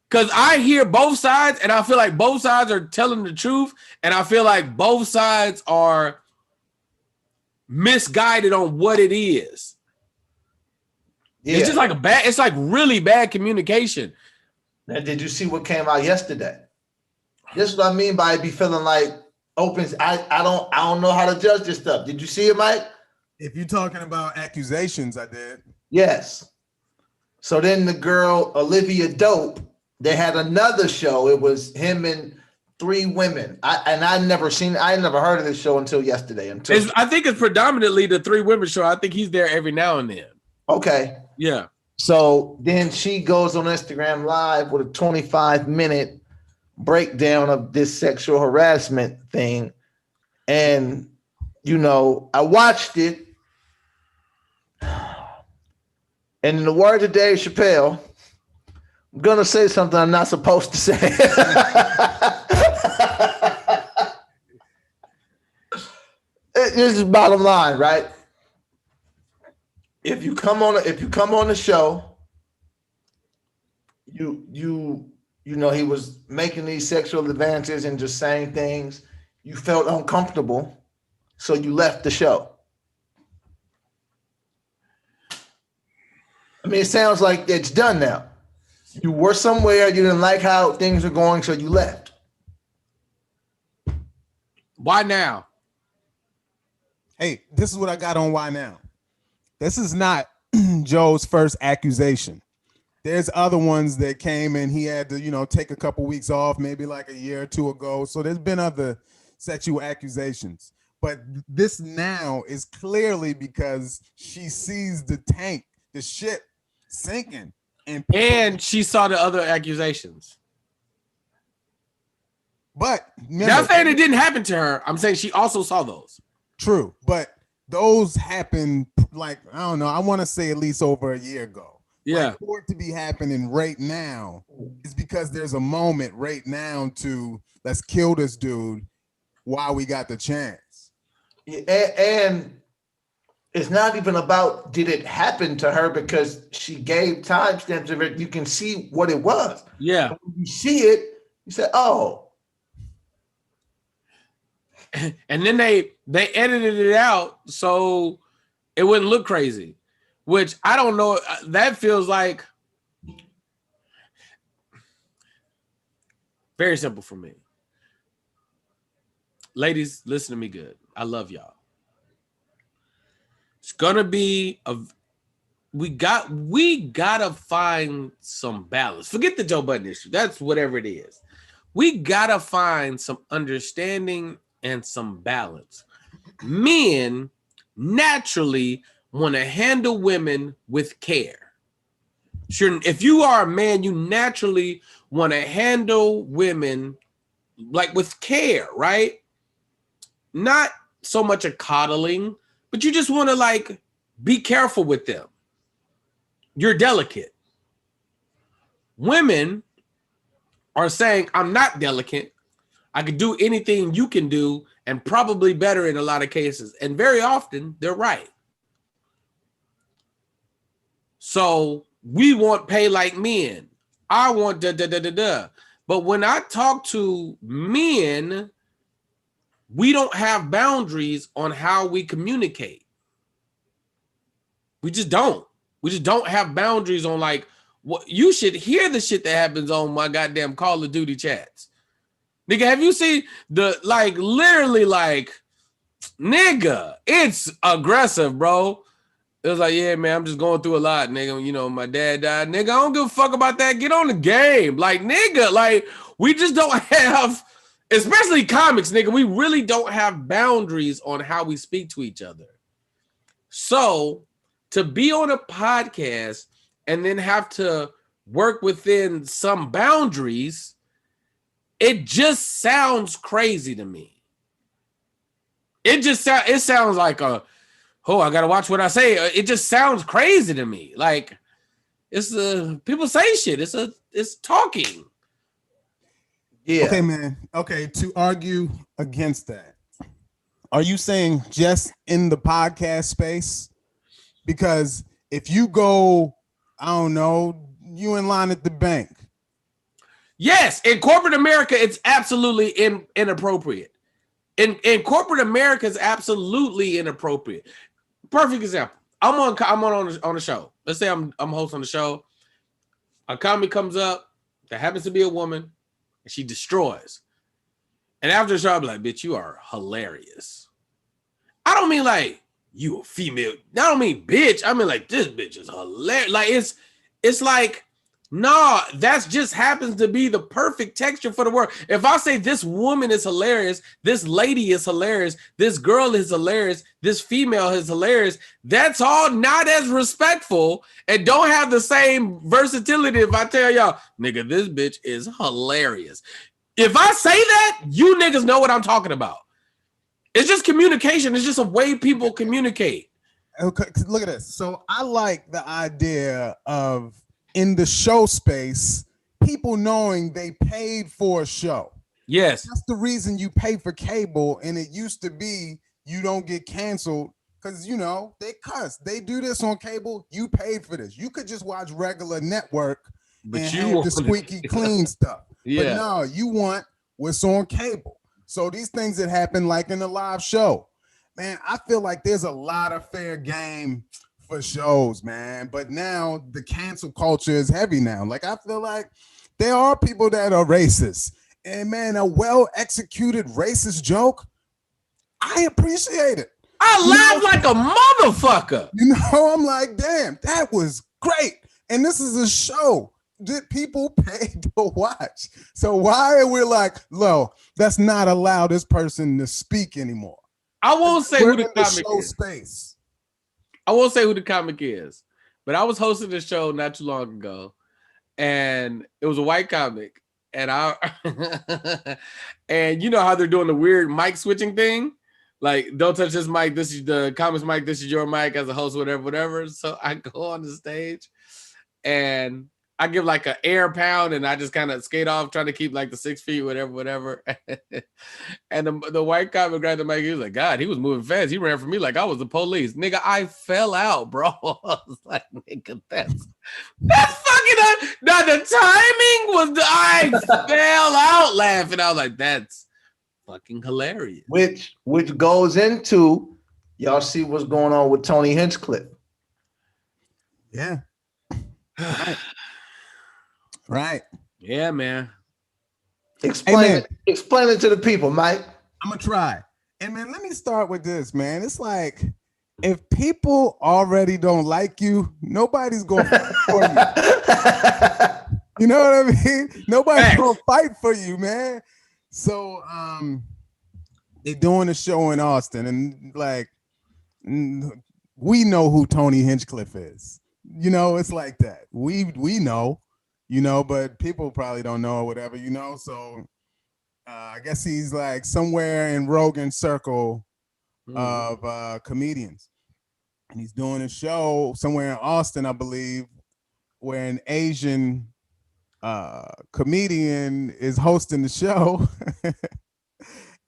Because I hear both sides and I feel like both sides are telling the truth, and I feel like both sides are misguided on what it is. Yeah. It's just like it's like really bad communication. Now, did you see what came out yesterday? This is what I mean by it be feeling like opens. I don't know how to judge this stuff. Did you see it, Mike? If you're talking about accusations, I did. Yes. So then the girl, Olivia Dope, they had another show. It was him and 3 women. I never heard of this show until yesterday. I think it's predominantly the 3 women show. I think he's there every now and then. Okay. Yeah. So then she goes on Instagram Live with a 25-minute breakdown of this sexual harassment thing. And, you know, I watched it. And in the words of Dave Chappelle, I'm going to say something I'm not supposed to say. This is bottom line, right? If you come on the show, you know, he was making these sexual advances and just saying things, you felt uncomfortable, so you left the show. I mean, it sounds like it's done now. You were somewhere, you didn't like how things are going, so you left. Why now? Hey, this is what I got on why now. This is not Joe's first accusation. There's other ones that came and he had to, you know, take a couple weeks off, maybe like a year or 2 ago. So there's been other sexual accusations. But this now is clearly because she sees the ship sinking. And she saw the other accusations. But not saying it didn't happen to her. I'm saying she also saw those. True, but those happened like, I don't know, I want to say at least over a year ago. Yeah. Like, for it to be happening right now is because there's a moment right now to let's kill this dude while we got the chance. And it's not even about did it happen to her, because she gave timestamps of it. You can see what it was. Yeah. But when you see it, you say, oh. And then they edited it out so it wouldn't look crazy, which I don't know. That feels like very simple for me. Ladies, listen to me good. I love y'all. It's gonna be we gotta find some balance. Forget the Joe Budden issue. That's whatever it is. We gotta find some understanding and some balance. Men naturally want to handle women with care. Sure, if you are a man, you naturally want to handle women like with care, right? Not so much a coddling, but you just want to like be careful with them. You're delicate. Women are saying, I'm not delicate. I could do anything you can do and probably better in a lot of cases. And very often they're right. So we want pay like men. I want da. But when I talk to men, we don't have boundaries on how we communicate. We just don't. We just don't have boundaries on like what you should hear the shit that happens on my goddamn Call of Duty chats. Nigga, have you seen the like literally like nigga? It's aggressive, bro. It was like, yeah, man, I'm just going through a lot, nigga. You know, my dad died. Nigga, I don't give a fuck about that. Get on the game. Like, nigga, like, we just don't have, especially comics, nigga, we really don't have boundaries on how we speak to each other. So, to be on a podcast and then have to work within some boundaries, it just sounds crazy to me. It sounds like I gotta watch what I say. It just sounds crazy to me. Like it's people say shit. It's talking. Yeah. Okay, man. Okay, to argue against that, are you saying just in the podcast space? Because if you go, I don't know, you in line at the bank. Yes, in corporate America, it's absolutely inappropriate. In corporate America, it's absolutely inappropriate. Perfect example. I'm on the show. Let's say I'm hosting the show. A comic comes up that happens to be a woman, and she destroys. And after the show, I'm like, bitch, you are hilarious. I don't mean like you a female. I don't mean bitch. I mean like this bitch is hilarious. Like it's like, no, that just happens to be the perfect texture for the word. If I say this woman is hilarious, this lady is hilarious, this girl is hilarious, this female is hilarious, that's all not as respectful and don't have the same versatility if I tell y'all, nigga, this bitch is hilarious. If I say that, you niggas know what I'm talking about. It's just communication. It's just a way people communicate. Okay, look at this. So I like the idea of in the show space, people knowing they paid for a show. Yes. That's the reason you pay for cable. And it used to be you don't get canceled because, you know, they cuss. They do this on cable. You paid for this. You could just watch regular network but and you have the squeaky clean stuff. Yeah. But no, you want what's on cable. So these things that happen like in a live show, man, I feel like there's a lot of fair game for shows, man. But now the cancel culture is heavy now. Like I feel like there are people that are racist. And man, a well-executed racist joke, I appreciate it. I laugh like a motherfucker. You know, I'm like, damn, that was great. And this is a show that people pay to watch. So why are we like, no, let's not allow this person to speak anymore? I won't say who the comic is. Space. I won't say who the comic is, but I was hosting a show not too long ago, and it was a white comic, and and you know how they're doing the weird mic switching thing, like don't touch this mic, this is the comics mic, this is your mic as a host, whatever. So I go on the stage, and I give like an air pound, and I just kind of skate off, trying to keep like the 6 feet, whatever. And the white comic grabbed the mic. He was like, God, he was moving fast. He ran for me like I was the police. Nigga, I fell out, bro. I was like, nigga, that's fucking now the timing was I fell out laughing. I was like, that's fucking hilarious. Which goes into y'all see what's going on with Tony Hinchcliffe. Yeah. Right. Yeah, man. Explain it to the people, Mike. I'm gonna try. And man, let me start with this, man. It's like if people already don't like you, nobody's gonna fight for you. You know what I mean? Nobody's gonna fight for you, man. So they're doing a show in Austin, and like we know who Tony Hinchcliffe is. You know, it's like that. We know, you know, but people probably don't know or whatever, you know. So I guess he's like somewhere in Rogan's circle of comedians, and he's doing a show somewhere in Austin, I believe, where an Asian comedian is hosting the show.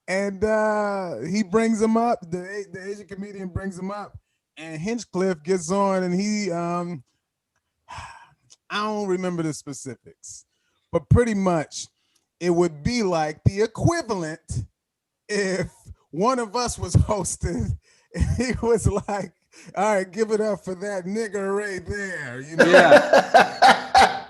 And he brings him up. The Asian comedian brings him up, and Hinchcliffe gets on, and he I don't remember the specifics, but pretty much it would be like the equivalent if one of us was hosting and he was like, all right, give it up for that nigga right there. You know? Yeah.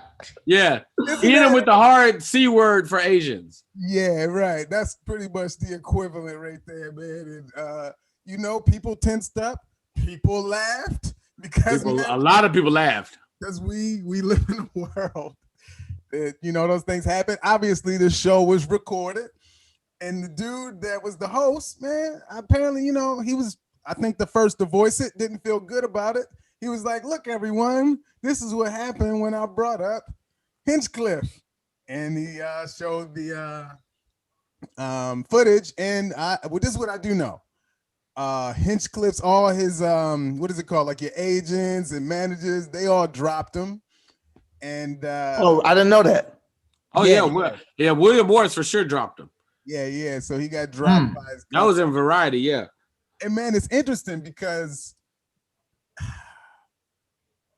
Yeah. Hit him with the hard C word for Asians. Yeah, right. That's pretty much the equivalent right there, man. And you know, people tensed up, people laughed because a lot of people laughed. Because we live in a world that, you know, those things happen. Obviously, the show was recorded, and the dude that was the host, man, apparently, you know, he was, I think, the first to voice it, didn't feel good about it. He was like, look, everyone, this is what happened when I brought up Hinchcliffe. And he showed the footage, and this is what I do know. Hinchcliffe's, all his what is it called, like your agents and managers, they all dropped him. And I didn't know that. Oh yeah, William Morris for sure dropped him. Yeah, so he got dropped by his company. That was in Variety. Yeah. And man, it's interesting because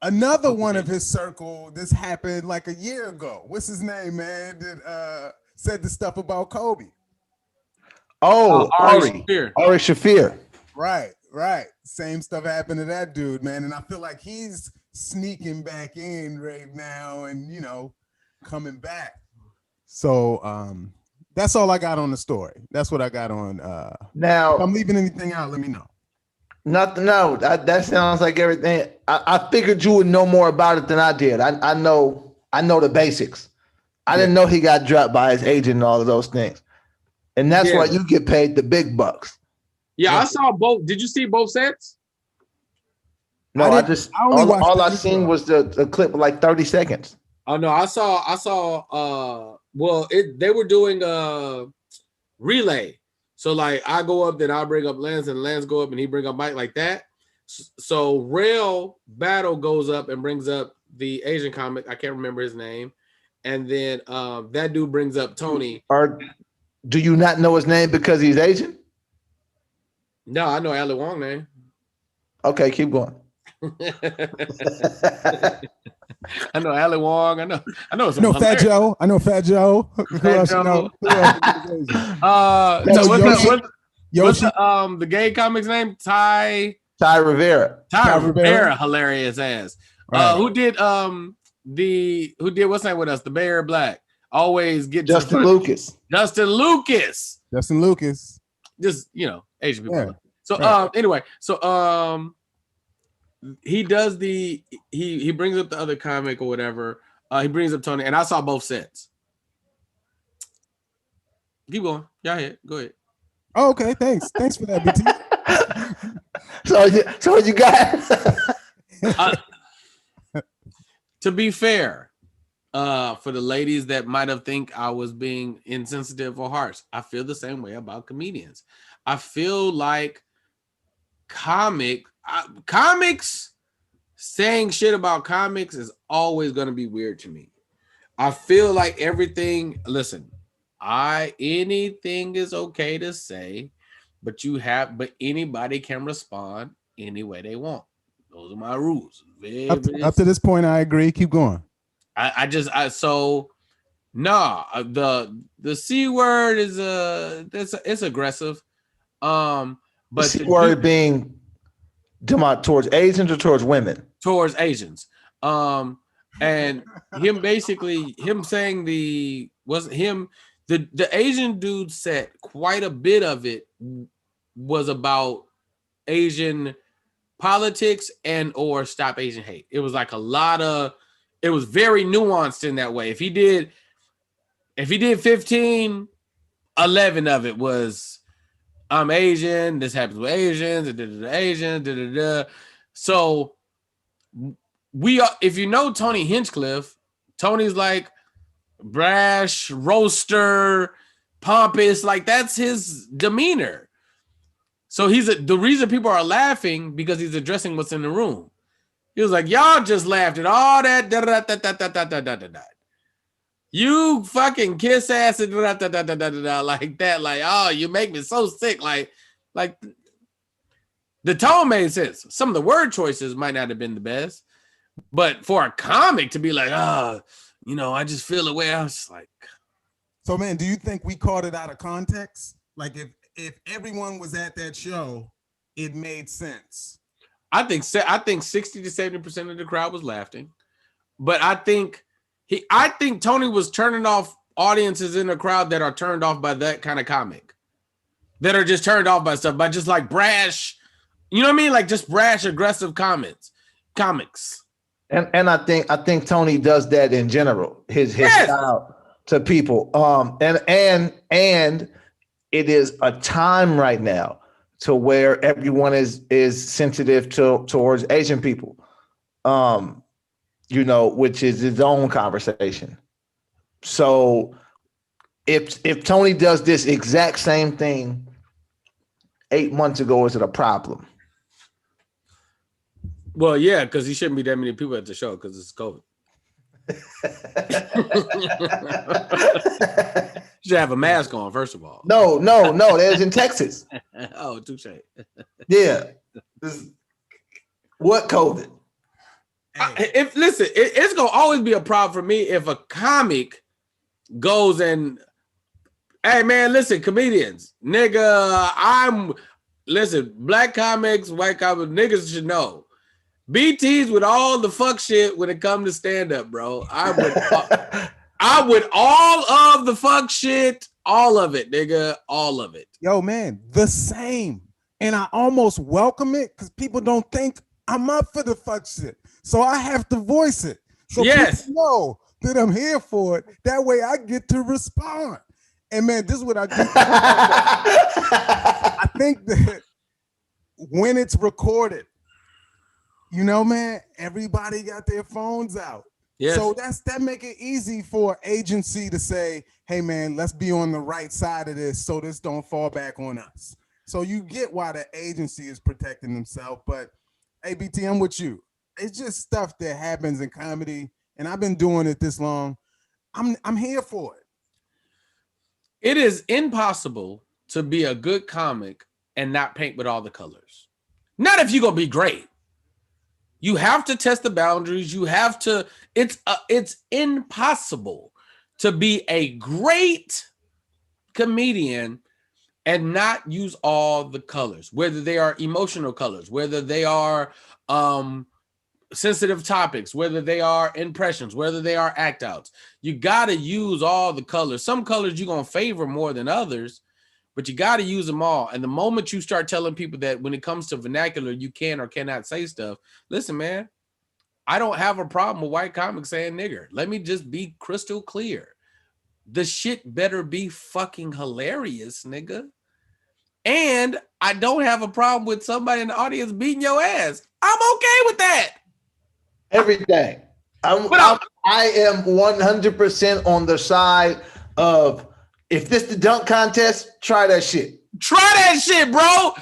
another one of his circle, this happened like a year ago. What's his name, man, that said the stuff about Kobe? Ari Shaffir. Right. Same stuff happened to that dude, man. And I feel like he's sneaking back in right now and, you know, coming back. So that's all I got on the story. That's what I got on. Now, if I'm leaving anything out, let me know. Nothing. No, that sounds like everything. I figured you would know more about it than I did. I know the basics. I didn't know he got dropped by his agent and all of those things. And that's why you get paid the big bucks. Yeah, I saw both. Did you see both sets? No, all I seen was the clip of like 30 seconds. Oh no, I saw they were doing relay. So like I go up, then I bring up Lance, and Lance go up and he bring up Mike like that. So Rail Battle goes up and brings up the Asian comic. I can't remember his name. And then that dude brings up Tony. Do you not know his name because he's Asian? No, I know Ali Wong name. Okay, keep going. I know Ali Wong. I know. I know Fat Joe. I know Fat Joe. Who else you know? What's the gay comic's name? Ty Rivera. Ty Rivera, hilarious ass. Right. Who did what's name with us? The Bear Black. Always get Justin Lucas. Justin Lucas. Just, you know, Asian people. Yeah. So anyway, so he does he brings up the other comic or whatever. He brings up Tony, and I saw both sets. Keep going. Y'all ahead. Go ahead. Oh, okay. Thanks for that, BT. So what you got? To be fair, for the ladies that might have think I was being insensitive or harsh, I feel the same way about comedians. I feel like comics saying shit about comics is always going to be weird to me. I feel like everything, listen, anything is okay to say, but anybody can respond any way they want. Those are my rules. Up to this point, I agree. Keep going. The C word is it's aggressive. But the C word being towards Asians or towards women? Towards Asians. And him saying the Asian dude said quite a bit of it was about Asian politics and or stop Asian hate. It was like it was very nuanced in that way. If he did 15, 11 of it was I'm Asian, this happens with Asians, Asians, So if you know Tony Hinchcliffe, Tony's like brash, roaster, pompous, like that's his demeanor. So the reason people are laughing because he's addressing what's in the room. He was like, y'all just laughed at all that. You fucking kiss ass and like that. Like, oh, you make me so sick. Like the tone made sense. Some of the word choices might not have been the best, but for a comic to be like, I just feel the way I was like. So, man, do you think we caught it out of context? Like, if everyone was at that show, it made sense. I think 60 to 70% of the crowd was laughing, but I think Tony was turning off audiences in the crowd that are turned off by that kind of comic, that are just turned off by stuff, by just like brash, you know what I mean? Like just brash, aggressive comics. And I think Tony does that in general, his style to people. And it is a time right now to where everyone is sensitive towards Asian people. Which is his own conversation. So if Tony does this exact same thing 8 months ago, is it a problem? Well, yeah, because he shouldn't be that many people at the show because it's COVID. You should have a mask on, first of all. No. That was in Texas. Oh, touche. Yeah. What COVID? It's gonna always be a problem for me if a comic goes and, hey man, listen, comedians, nigga, black comics, white comics, niggas should know. BTs with all the fuck shit when it comes to stand up, bro. I would all of the fuck shit, all of it, nigga, all of it. Yo, man, the same. And I almost welcome it because people don't think I'm up for the fuck shit. So I have to voice it. So people know that I'm here for it. That way I get to respond. And man, this is what I do. I think that when it's recorded, man, everybody got their phones out. Yes. So that make it easy for agency to say, hey man, let's be on the right side of this so this don't fall back on us. So you get why the agency is protecting themselves. But ABT, I'm with you. It's just stuff that happens in comedy, and I've been doing it this long. I'm here for it. It is impossible to be a good comic and not paint with all the colors. Not if you're gonna be great. You have to test the boundaries. You have to. It's impossible to be a great comedian and not use all the colors, whether they are emotional colors, whether they are sensitive topics, whether they are impressions, whether they are act outs. You got to use all the colors. Some colors you're going to favor more than others, but you got to use them all. And the moment you start telling people that when it comes to vernacular, you can or cannot say stuff, listen, man, I don't have a problem with white comics saying nigger. Let me just be crystal clear. The shit better be fucking hilarious, nigga. And I don't have a problem with somebody in the audience beating your ass. I'm okay with that. Everything. I am 100% on the side of if this the dunk contest, try that shit. Try that shit, bro.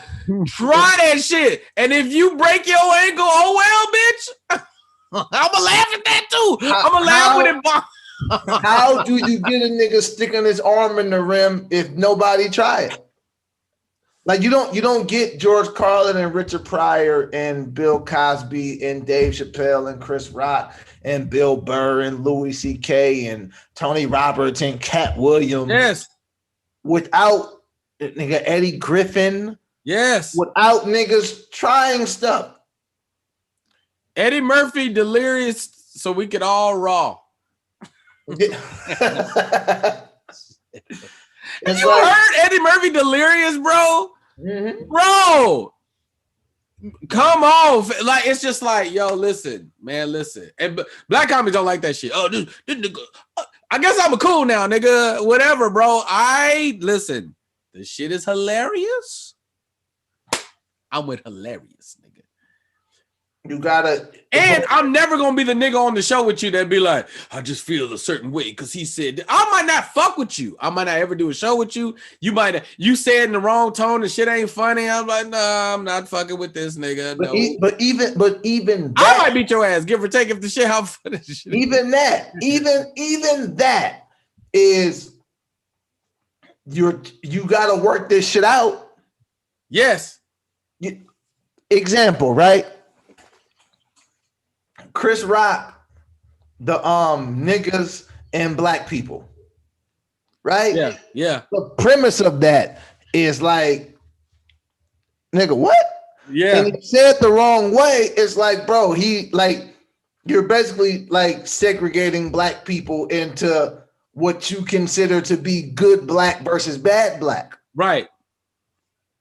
Try that shit. And if you break your ankle, oh well, bitch. I'm gonna laugh at that too. I'm gonna laugh with it. How do you get a nigga sticking his arm in the rim if nobody try it? Like you don't get George Carlin and Richard Pryor and Bill Cosby and Dave Chappelle and Chris Rock and Bill Burr and Louis C.K. and Tony Roberts and Cat Williams. Yes. Without nigga Eddie Griffin. Yes. Without niggas trying stuff. Eddie Murphy delirious so we could all raw. Have you heard Eddie Murphy delirious, bro? Mm-hmm. Bro, come on. Like, it's just like, yo, listen, man, listen. And black comics don't like that shit. Oh, this nigga, I guess I'm a cool now, nigga. Whatever, bro. Listen, this shit is hilarious. I'm with hilarious, nigga. You gotta, and I'm never gonna be the nigga on the show with you that be like, I just feel a certain way because he said I might not fuck with you. I might not ever do a show with you. You said in the wrong tone and shit ain't funny. I'm like, nah, I'm not fucking with this nigga. No. But even that, I might beat your ass, give or take if the shit how funny shit. Even that is you gotta work this shit out. Yes. Example, right? Chris Rock, the niggas and black people, right? Yeah. The premise of that is like, nigga, what? Yeah. And he said the wrong way. It's like, bro, you're basically like segregating black people into what you consider to be good black versus bad black. Right.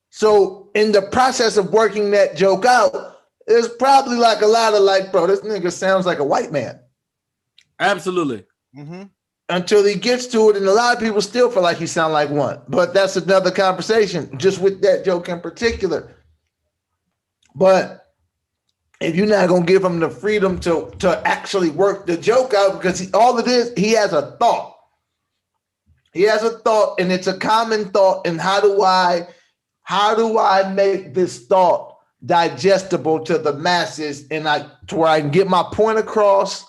So in the process of working that joke out, there's probably like a lot of like, bro, this nigga sounds like a white man. Absolutely. Mm-hmm. Until he gets to it, and a lot of people still feel like he sound like one. But that's another conversation, just with that joke in particular. But if you're not gonna give him the freedom to actually work the joke out, because he has a thought. He has a thought, and it's a common thought. And how do I make this thought digestible to the masses and to where I can get my point across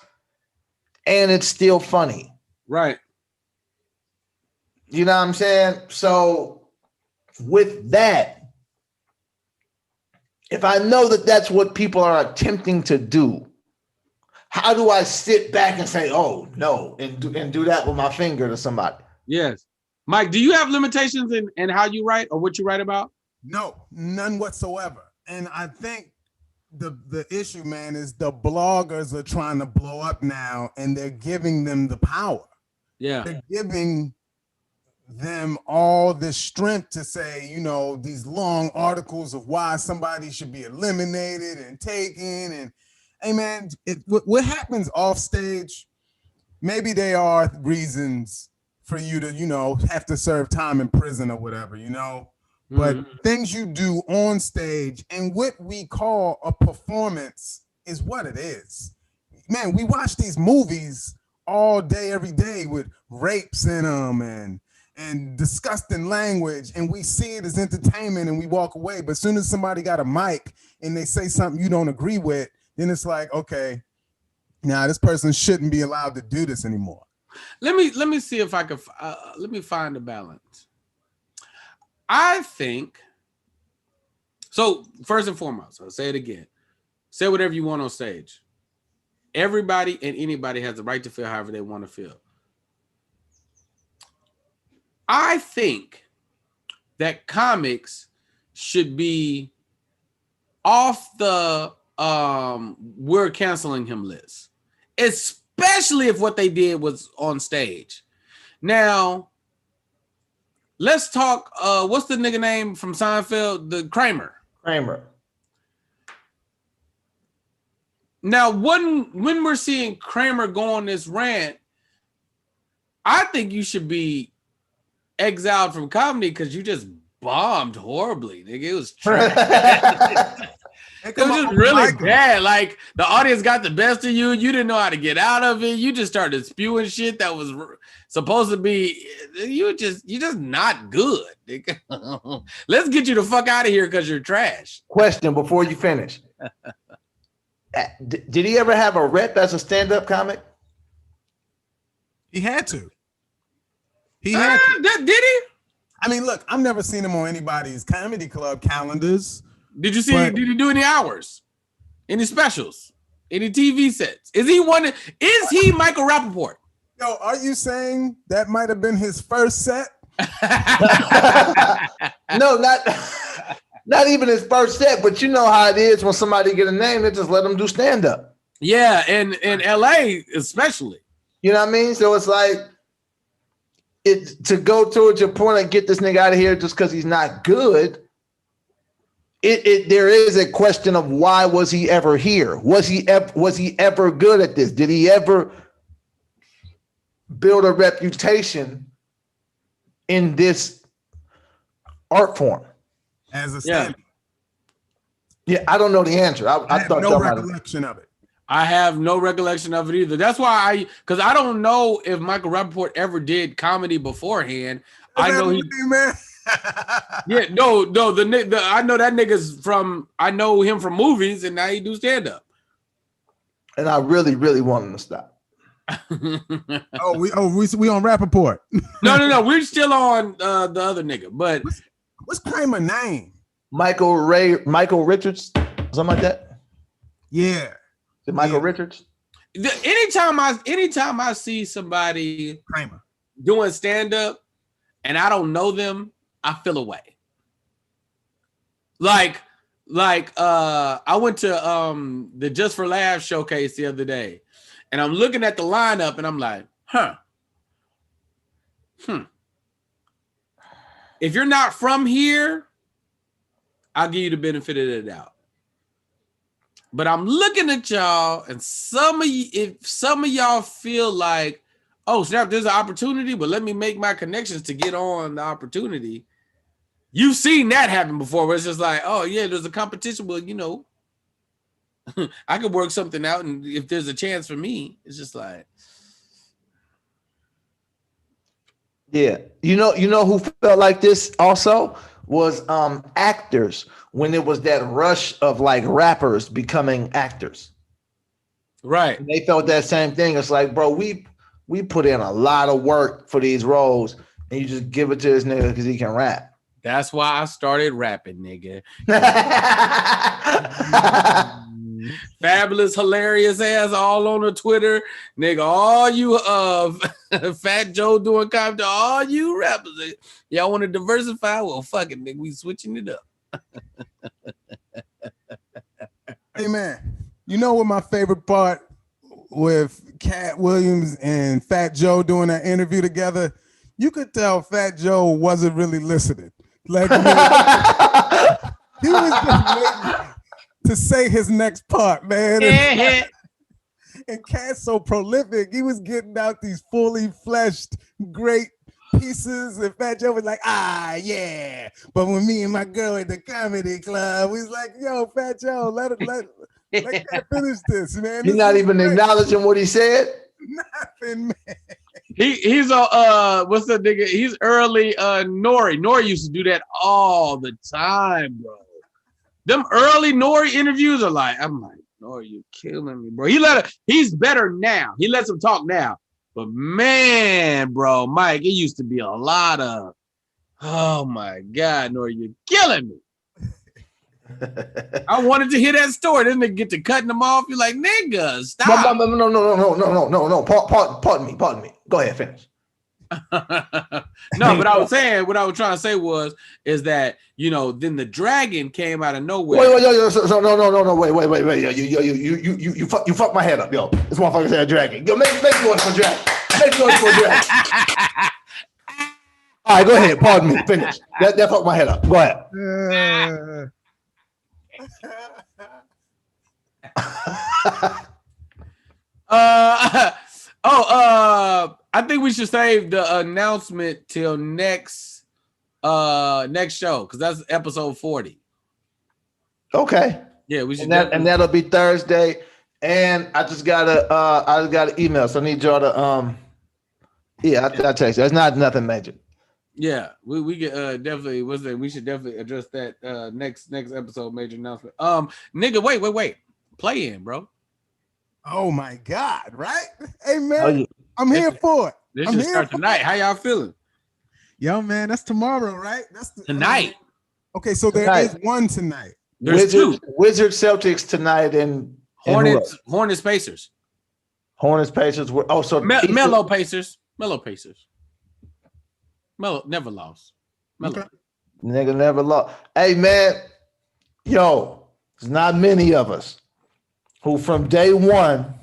and it's still funny? Right. You know what I'm saying? So with that, if I know that that's what people are attempting to do, how do I sit back and say, oh no, and do that with my finger to somebody? Yes. Mike, do you have limitations in how you write or what you write about? No, none whatsoever. And I think the issue, man, is the bloggers are trying to blow up now and they're giving them the power. Yeah. They're giving them all the strength to say, these long articles of why somebody should be eliminated and taken. And hey, man, what happens off stage, maybe there are reasons for you to, have to serve time in prison or whatever, But things you do on stage and what we call a performance is what it is. Man, we watch these movies all day, every day with rapes in them and disgusting language, and we see it as entertainment and we walk away. But as soon as somebody got a mic and they say something you don't agree with, then it's like, okay, now this person shouldn't be allowed to do this anymore. Let me see if I can. Let me find a balance. I think, so first and foremost, I'll say it again. Say whatever you want on stage. Everybody and anybody has the right to feel however they want to feel. I think that comics should be off the we're canceling him list, especially if what they did was on stage. Now, let's talk. What's the nigga name from Seinfeld? The Kramer. Now, when we're seeing Kramer go on this rant, I think you should be exiled from comedy because you just bombed horribly, nigga. It was trash. It was just really bad. Like the audience got the best of you. You didn't know how to get out of it. You just started spewing shit that was supposed to be. You just not good. Let's get you the fuck out of here because you're trash. Question before you finish. Did he ever have a rep as a stand-up comic? He had to. He had to. Did he? I mean, look, I've never seen him on anybody's comedy club calendars. Did you see? Did he do any hours? Any specials? Any TV sets? Is he Michael Rappaport? Yo, are you saying that might have been his first set? No, not even his first set. But you know how it is when somebody get a name, they just let them do stand up. Yeah, and in LA especially. You know what I mean? So it's like to go towards your point and get this nigga out of here just because he's not good. There is a question of why was he ever here? Was he ever good at this? Did he ever build a reputation in this art form as a stand-up? Yeah, I don't know the answer. I have no recollection of it. I have no recollection of it either. That's why because I don't know if Michael Rappaport ever did comedy beforehand. I know he, man. Yeah, no. I know that nigga's I know him from movies, and now he do stand up. And I really, really want him to stop. we on Rappaport. No. We're still on the other nigga. But what's Kramer name? Michael Richards, something like that. Yeah. Michael Richards. Anytime I see somebody Kramer doing stand up and I don't know them, I feel away. Like I went to the Just for Laughs showcase the other day, and I'm looking at the lineup and I'm like, if you're not from here, I'll give you the benefit of the doubt. But I'm looking at y'all, and if some of y'all feel like, oh snap, there's an opportunity, but let me make my connections to get on the opportunity. You've seen that happen before, where it's just like, oh yeah, there's a competition. Well, I could work something out, and if there's a chance for me, it's just like, yeah, you know who felt like this also was actors. When it was that rush of like rappers becoming actors. Right. And they felt that same thing. It's like, bro, we put in a lot of work for these roles, and you just give it to this nigga because he can rap. That's why I started rapping, nigga. Fabulous, hilarious ass all on the Twitter. Nigga, all you Fat Joe doing comedy, all you rappers. Y'all want to diversify? Well, fuck it, nigga. We switching it up. Hey man, you know what my favorite part with Cat Williams and Fat Joe doing that interview together? You could tell Fat Joe wasn't really listening. Like he was just waiting to say his next part, man. And Cat's so prolific, he was getting out these fully fleshed, great pieces, and Fat Joe was like, yeah. But when me and my girl at the comedy club, we was like, yo, Fat Joe, let Cat finish this, man. He's not even acknowledging what he said. Nothing, man. He's what's the nigga? He's early Nori. Nori used to do that all the time, bro. Them early Nori interviews are like, I'm like, Nori, you killing me, bro. He's better now. He lets him talk now. But man, bro, Mike, it used to be a lot of, oh my God, Nori, you're killing me. I wanted to hear that story. Then they get to cutting them off. You're like, nigga, stop. No. Pardon me. Go ahead, finish. No, but I was saying, what I was trying to say is that, then the dragon came out of nowhere. Wait. You fucked my head up, yo. This motherfucker said a dragon. Yo, make me go for a dragon. All right, go ahead. Pardon me. Finish. That fucked my head up. Go ahead. I think we should save the announcement till next show, because that's episode 40. Okay. Yeah, we should. And that'll be Thursday. And I just got an email, so I need y'all to I'll text you. It's not nothing major. Yeah, we get definitely. We should definitely address that next episode. Major announcement. Nigga, wait. Play in, bro. Oh my God! Right? Hey man, Oh, yeah. I'm here for it. This should start tonight. How y'all feeling? Yo, man, that's tomorrow, right? That's tonight. Okay, so there is one tonight. There's two. Wizards Celtics tonight and Hornets Pacers. Hornets Pacers were Melo Pacers. Melo never lost. Melo. Okay. Nigga never lost. Hey man, yo, there's not many of us who from day one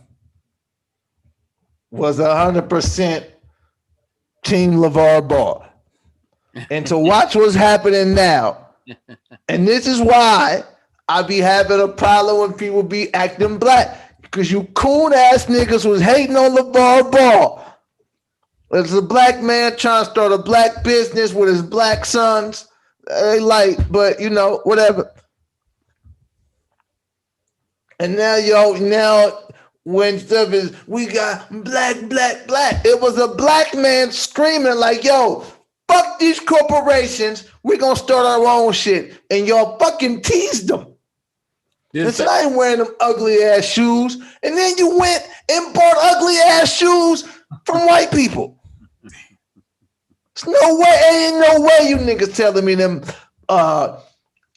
was 100% Team LeVar Ball. And to watch what's happening now, and this is why I be having a problem when people be acting black, because you coon ass niggas was hating on LeVar Ball. There's a black man trying to start a black business with his black sons. But you know, whatever. And now when stuff is, we got black. It was a black man screaming like, yo, fuck these corporations. We're going to start our own shit. And y'all fucking teased them. And so I ain't wearing them ugly ass shoes. And then you went and bought ugly ass shoes from white people. There's no way, ain't no way you niggas telling me them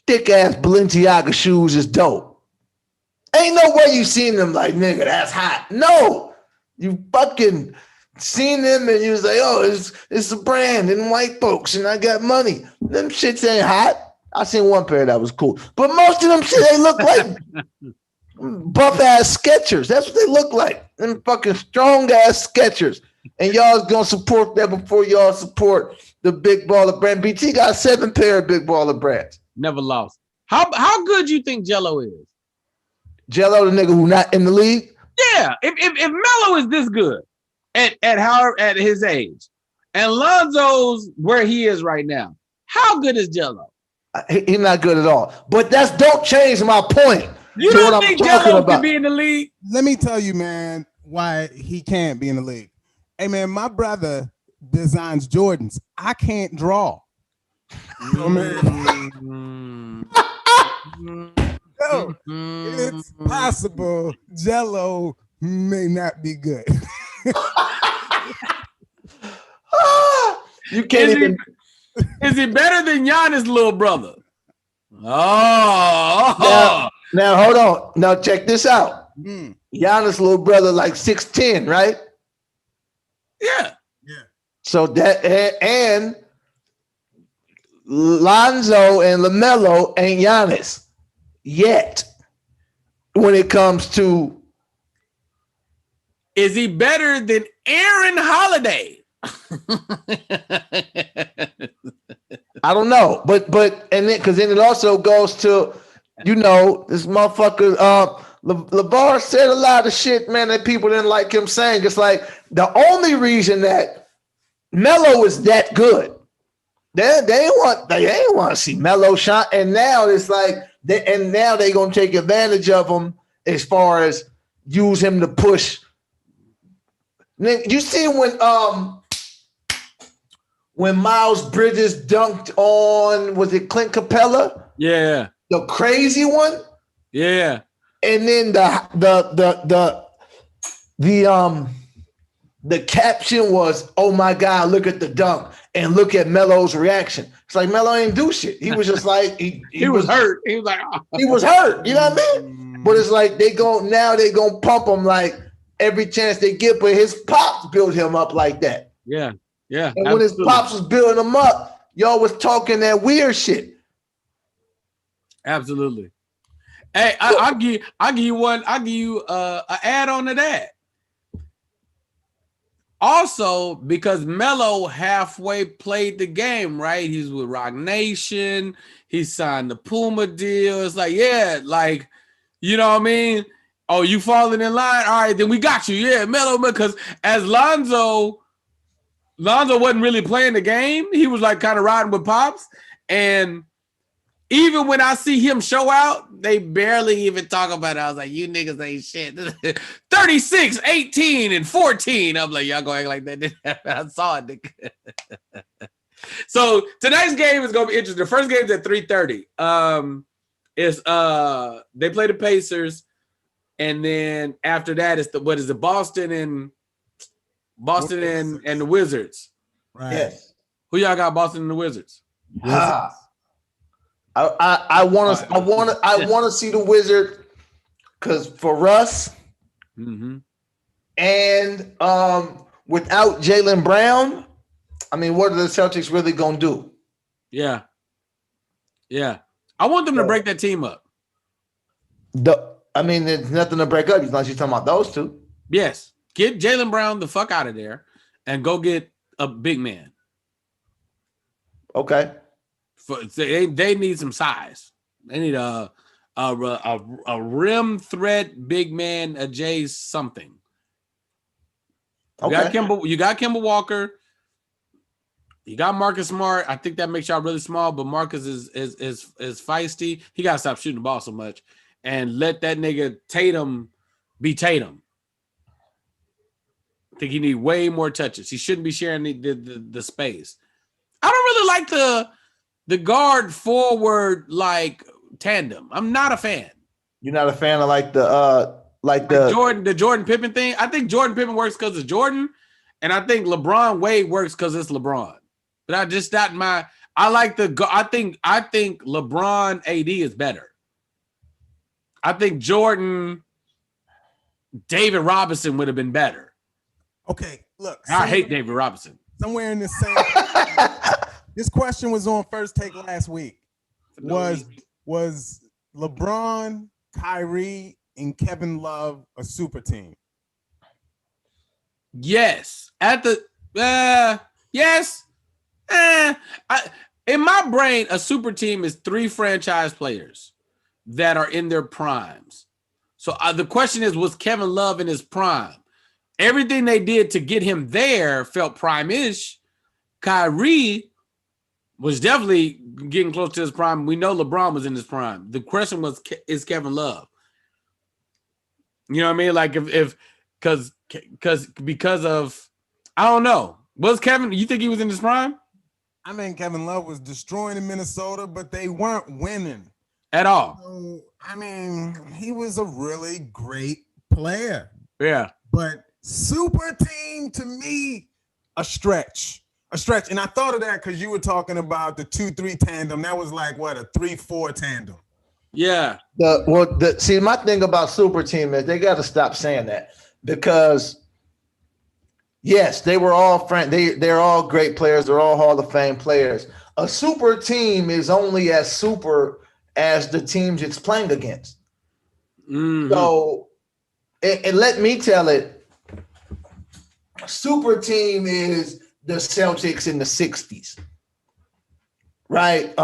thick ass Balenciaga shoes is dope. Ain't no way you seen them like, nigga, that's hot. No, you fucking seen them and you was like, oh, it's a brand and white folks and I got money. Them shits ain't hot. I seen one pair that was cool, but most of them shit, they look like buff ass Skechers. That's what they look like. Them fucking strong ass Skechers. And y'all's gonna support that before y'all support the big baller brand. BT got 7 pair of big baller brands. Never lost. How good you think Jello is? Jello, the nigga who not in the league? Yeah. If Melo is this good at his age, and Lonzo's where he is right now, how good is Jello? He's not good at all. But don't change my point. You don't think Jello can be in the league? Let me tell you, man, why he can't be in the league. Hey, man, my brother designs Jordans. I can't draw. Oh, man. Yo, it's possible Jello may not be good. You can't even. Is he better than Giannis' little brother? Oh. Now hold on. Now check this out. Giannis' little brother like 6'10", right? Yeah. So that and Lonzo and LaMelo ain't Giannis yet. When it comes to, is he better than Aaron Holiday? I don't know, but and then because then it also goes to, you know, this motherfucker. LeVar said a lot of shit, man, that people didn't like him saying. It's like the only reason that Melo is that good, they ain't want to see Melo shine, and now it's like they gonna take advantage of him as far as use him to push. You see when Miles Bridges dunked on, was it Clint Capella? Yeah. The crazy one? Yeah. And then the caption was, oh my God, look at the dunk and look at Melo's reaction. It's like Melo ain't do shit. He was just like he was hurt. He was like, oh. He was hurt. You know what I mean? But it's like they gonna pump him like every chance they get, but his pops built him up like that. Yeah. Yeah. And when his pops was building him up, y'all was talking that weird shit. Absolutely. Hey, I'll give you one. I'll give you an add on to that. Also, because Melo halfway played the game, right? He's with Rock Nation. He signed the Puma deal. It's like, yeah, like, you know what I mean? Oh, you falling in line? All right, then we got you. Yeah, Melo, because as Lonzo wasn't really playing the game. He was like kind of riding with Pops. And even when I see him show out, they barely even talk about it. I was like, you niggas ain't shit. 36, 18, and 14. I'm like, y'all going like that. I saw it, nigga. So tonight's game is gonna be interesting. The first game's at 3:30. They play the Pacers, and then after that, it's the Boston and the Wizards. Right. Yes. Who y'all got? Boston and the Wizards. I want to see the Wizard because for us, and without Jaylen Brown, I mean, what are the Celtics really gonna do? Yeah. I want them to break that team up. There's nothing to break up unless you're talking about those two. Yes, get Jaylen Brown the fuck out of there and go get a big man. Okay. They need some size. They need a rim threat big man, a J something. You got Kemba Walker. You got Marcus Smart. I think that makes y'all really small, but Marcus is feisty. He gotta stop shooting the ball so much and let that nigga Tatum be Tatum. I think he need way more touches. He shouldn't be sharing the space. I don't really like the guard forward like tandem. I'm not a fan. You're not a fan of the Jordan Pippen thing. I think Jordan Pippen works because it's Jordan, and I think LeBron Wade works because it's LeBron. But I think LeBron AD is better. I think Jordan David Robinson would have been better. Okay, look. I hate David Robinson. Somewhere in the same. This question was on First Take last week. Was LeBron, Kyrie, and Kevin Love a super team? Yes. Yes. In my brain, a super team is 3 franchise players that are in their primes. So the question is, was Kevin Love in his prime? Everything they did to get him there felt prime-ish. Kyrie was definitely getting close to his prime. We know LeBron was in his prime. The question was, is Kevin Love? You know what I mean? Like because of, I don't know. Was Kevin, you think he was in his prime? I mean, Kevin Love was destroying in Minnesota, but they weren't winning. At all. So, I mean, he was a really great player. Yeah. But super team, to me, a stretch. And I thought of that because you were talking about the 2-3 tandem. That was like, what, a 3-4 tandem. Yeah. See, my thing about super team is they got to stop saying that because, yes, they were all they're all great players. They're all Hall of Fame players. A super team is only as super as the teams it's playing against. Mm-hmm. So, and let me tell it, a super team is the Celtics in the 60s, right?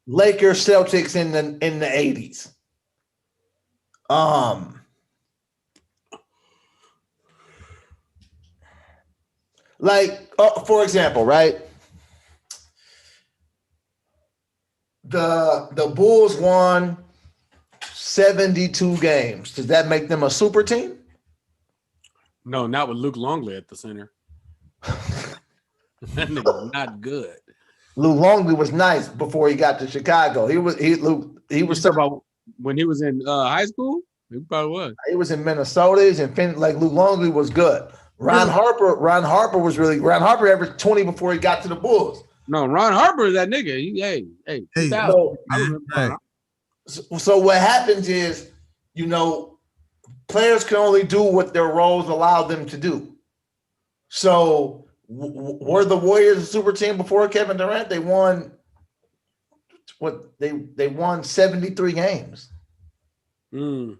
Lakers, Celtics in the 80s. For example, right? The Bulls won 72 games. Does that make them a super team? No, not with Luke Longley at the center. That nigga's not good. Luke Longley was nice before he got to Chicago. He was about when he was in high school. He probably was. He was in Minnesota. He's in like Luke Longley was good. Ron Harper was really. Ron Harper averaged 20 before he got to the Bulls. No, Ron Harper is that nigga. Hey. So what happens is, players can only do what their roles allow them to do. So were the Warriors a super team before Kevin Durant? They won they won 73 games. And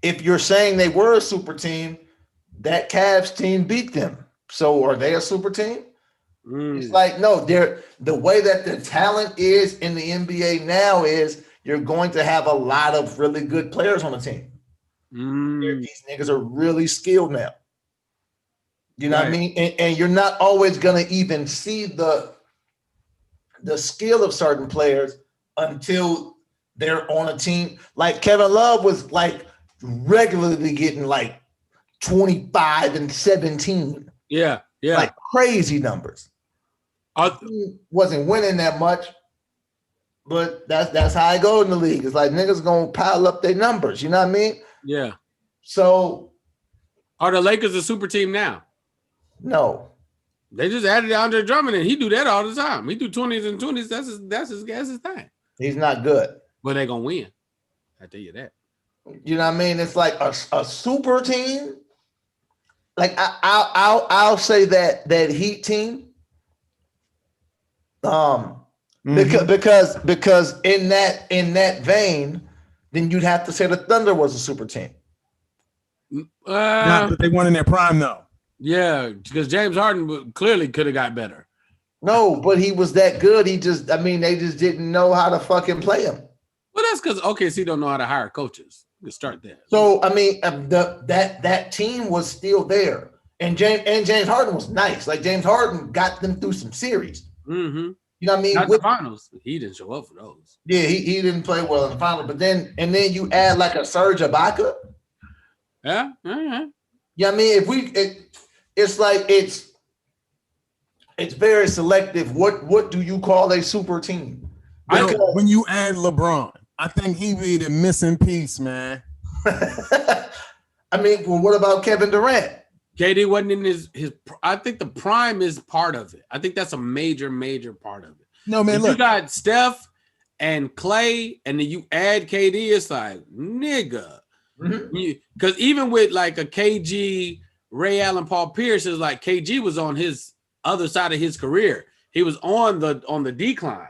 if you're saying they were a super team, that Cavs team beat them. So are they a super team? It's like, no, the way that the talent is in the NBA now is you're going to have a lot of really good players on the team. These niggas are really skilled now. You know what I mean? And you're not always going to even see the the skill of certain players until they're on a team. Like Kevin Love was like regularly getting like 25 and 17. Yeah. Like crazy numbers. He wasn't winning that much, but that's how I go in the league. It's like niggas gonna pile up their numbers. You know what I mean? Yeah. So are the Lakers a super team now? No. They just added Andre Drummond, and he do that all the time. He do 20s and 20s. That's his thing. He's not good. But they gonna win. I tell you that. You know what I mean? It's like a super team. Like I'll say that Heat team. Because in that vein, then you'd have to say the Thunder was a super team. Not that they won in their prime though. Yeah, because James Harden clearly could have got better. No, but he was that good. They just didn't know how to fucking play him. Well, that's because OKC don't know how to hire coaches. You start there. So that team was still there, and James Harden was nice. Like James Harden got them through some series. Mm-hmm. You know what I mean? Not the finals. He didn't show up for those. Yeah, he didn't play well in the finals. But then you add like a Serge Ibaka. Yeah. Yeah, you know what I mean, it's very selective. What do you call a super team? When you add LeBron, I think he be the missing piece, man. I mean, well, what about Kevin Durant? KD wasn't in his. I think the prime is part of it. I think that's a major part of it. No, man, if look. You got Steph and Clay, and then you add KD, it's like, nigga. Because even with like a KG, Ray Allen, Paul Pierce, is like KG was on his other side of his career. He was on the decline.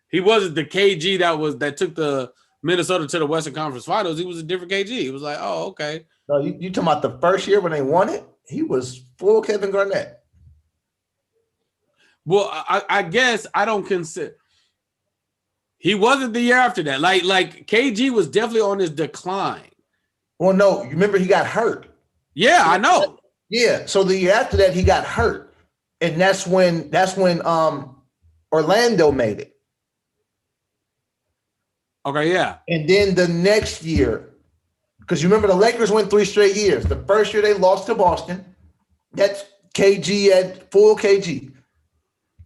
He wasn't the KG that took the Minnesota to the Western Conference Finals. He was a different KG. He was like, oh, okay. No, you talking about the first year when they won it? He was full Kevin Garnett. Well, I guess I don't consider. He wasn't the year after that. Like KG was definitely on his decline. Well, no, you remember he got hurt. Yeah, I know. Yeah, so the year after that he got hurt, and that's when Orlando made it. Okay, yeah. And then the next year, because you remember the Lakers went 3 straight years. The first year they lost to Boston. That's KG at full KG.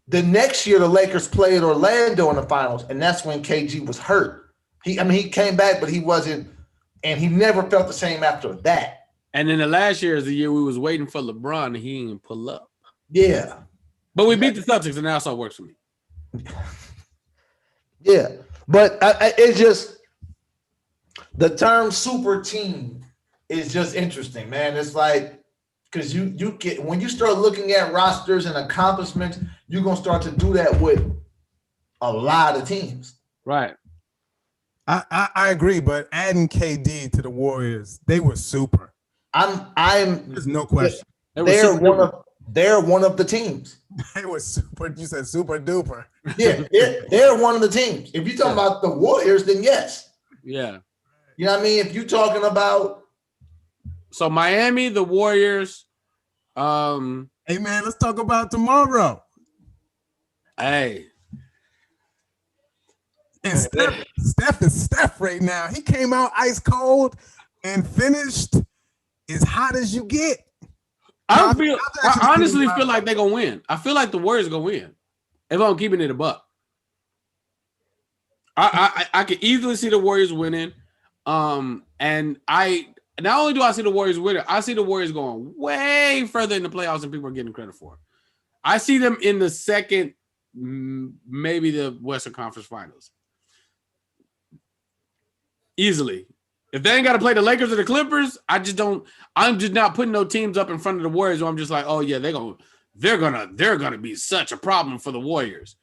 The next year the Lakers played Orlando in the finals, and that's when KG was hurt. He came back, but he wasn't, and he never felt the same after that. And then the last year is the year we was waiting for LeBron, and he didn't pull up. Yeah. But we beat the Celtics, and that's how it works for me. Yeah. But it's just the term super team is just interesting, man. It's like, because you get, when you start looking at rosters and accomplishments, you're gonna start to do that with a lot of teams. Right. I agree, but adding KD to the Warriors, they were super. There's no question. They're one of the teams. They were super. You said super duper. Yeah, they're one of the teams. If you're talking about the Warriors, then yes. Yeah. You know what I mean? If you're talking about, so Miami, the Warriors. Hey man, let's talk about tomorrow. Hey. And Steph is Steph right now. He came out ice cold and finished as hot as you get. I honestly feel like they're gonna win. I feel like the Warriors are gonna win. If I'm keeping it a buck. I could easily see the Warriors winning. And I not only do I see the Warriors winning, I see the Warriors going way further in the playoffs than people are getting credit for. I see them in the second, maybe the Western Conference Finals. Easily. If they ain't got to play the Lakers or the Clippers, I'm just not putting no teams up in front of the Warriors where I'm just like, oh yeah, they're gonna be such a problem for the Warriors.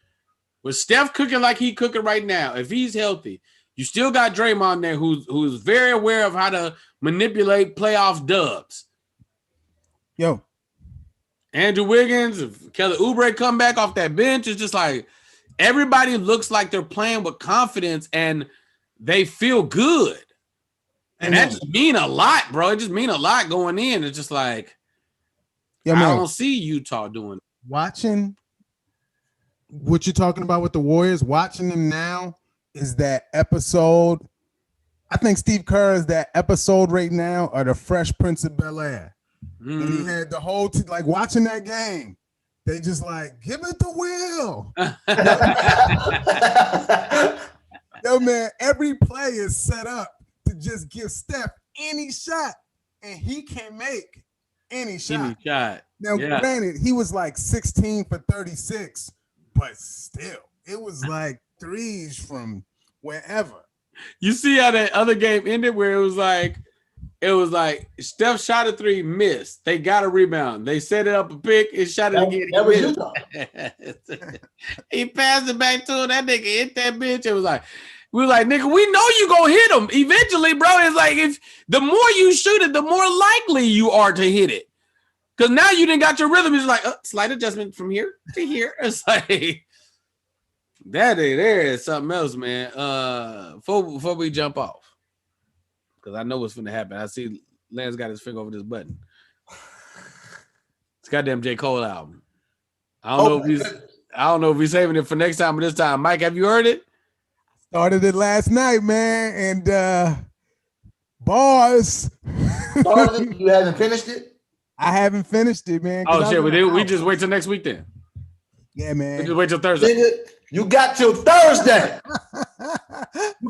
With Steph cooking like he cooking right now, if he's healthy, you still got Draymond there who's very aware of how to manipulate playoff dubs. Yo. Andrew Wiggins, if Kelly Oubre come back off that bench, it's just like everybody looks like they're playing with confidence and they feel good. And that just mean a lot, bro. It just mean a lot going in. It's just like, I don't see Utah doing it. Watching what you're talking about with the Warriors, watching them now is that episode. I think Steve Kerr is that episode right now of the Fresh Prince of Bel-Air. And he had the whole like watching that game. They just like, give it the wheel. Yo, man, every play is set up to just give Steph any shot, and he can make any shot. Any shot. Now, granted, he was like 16 for 36, but still, it was like threes from wherever. You see how that other game ended where it was like Steph shot a three, missed. They got a rebound. They set it up a pick and shot it again. That was you. He passed it back to him. That nigga hit that bitch. It was like, we were like, nigga, we know you gonna hit him eventually, bro. It's like if the more you shoot it, the more likely you are to hit it. Because now you didn't got your rhythm. It's like slight adjustment from here to here. It's like that there is something else, man. Before we jump off. Because I know what's going to happen. I see Lance got his finger over this button. It's goddamn J. Cole album. I don't know if he's saving it for next time, but this time, Mike, have you heard it? Started it last night, man, and bars. Started it? You haven't finished it? I haven't finished it, man. Oh shit! We just wait till next week then. Yeah, man. We just wait till Thursday. Nigga, you got till Thursday. You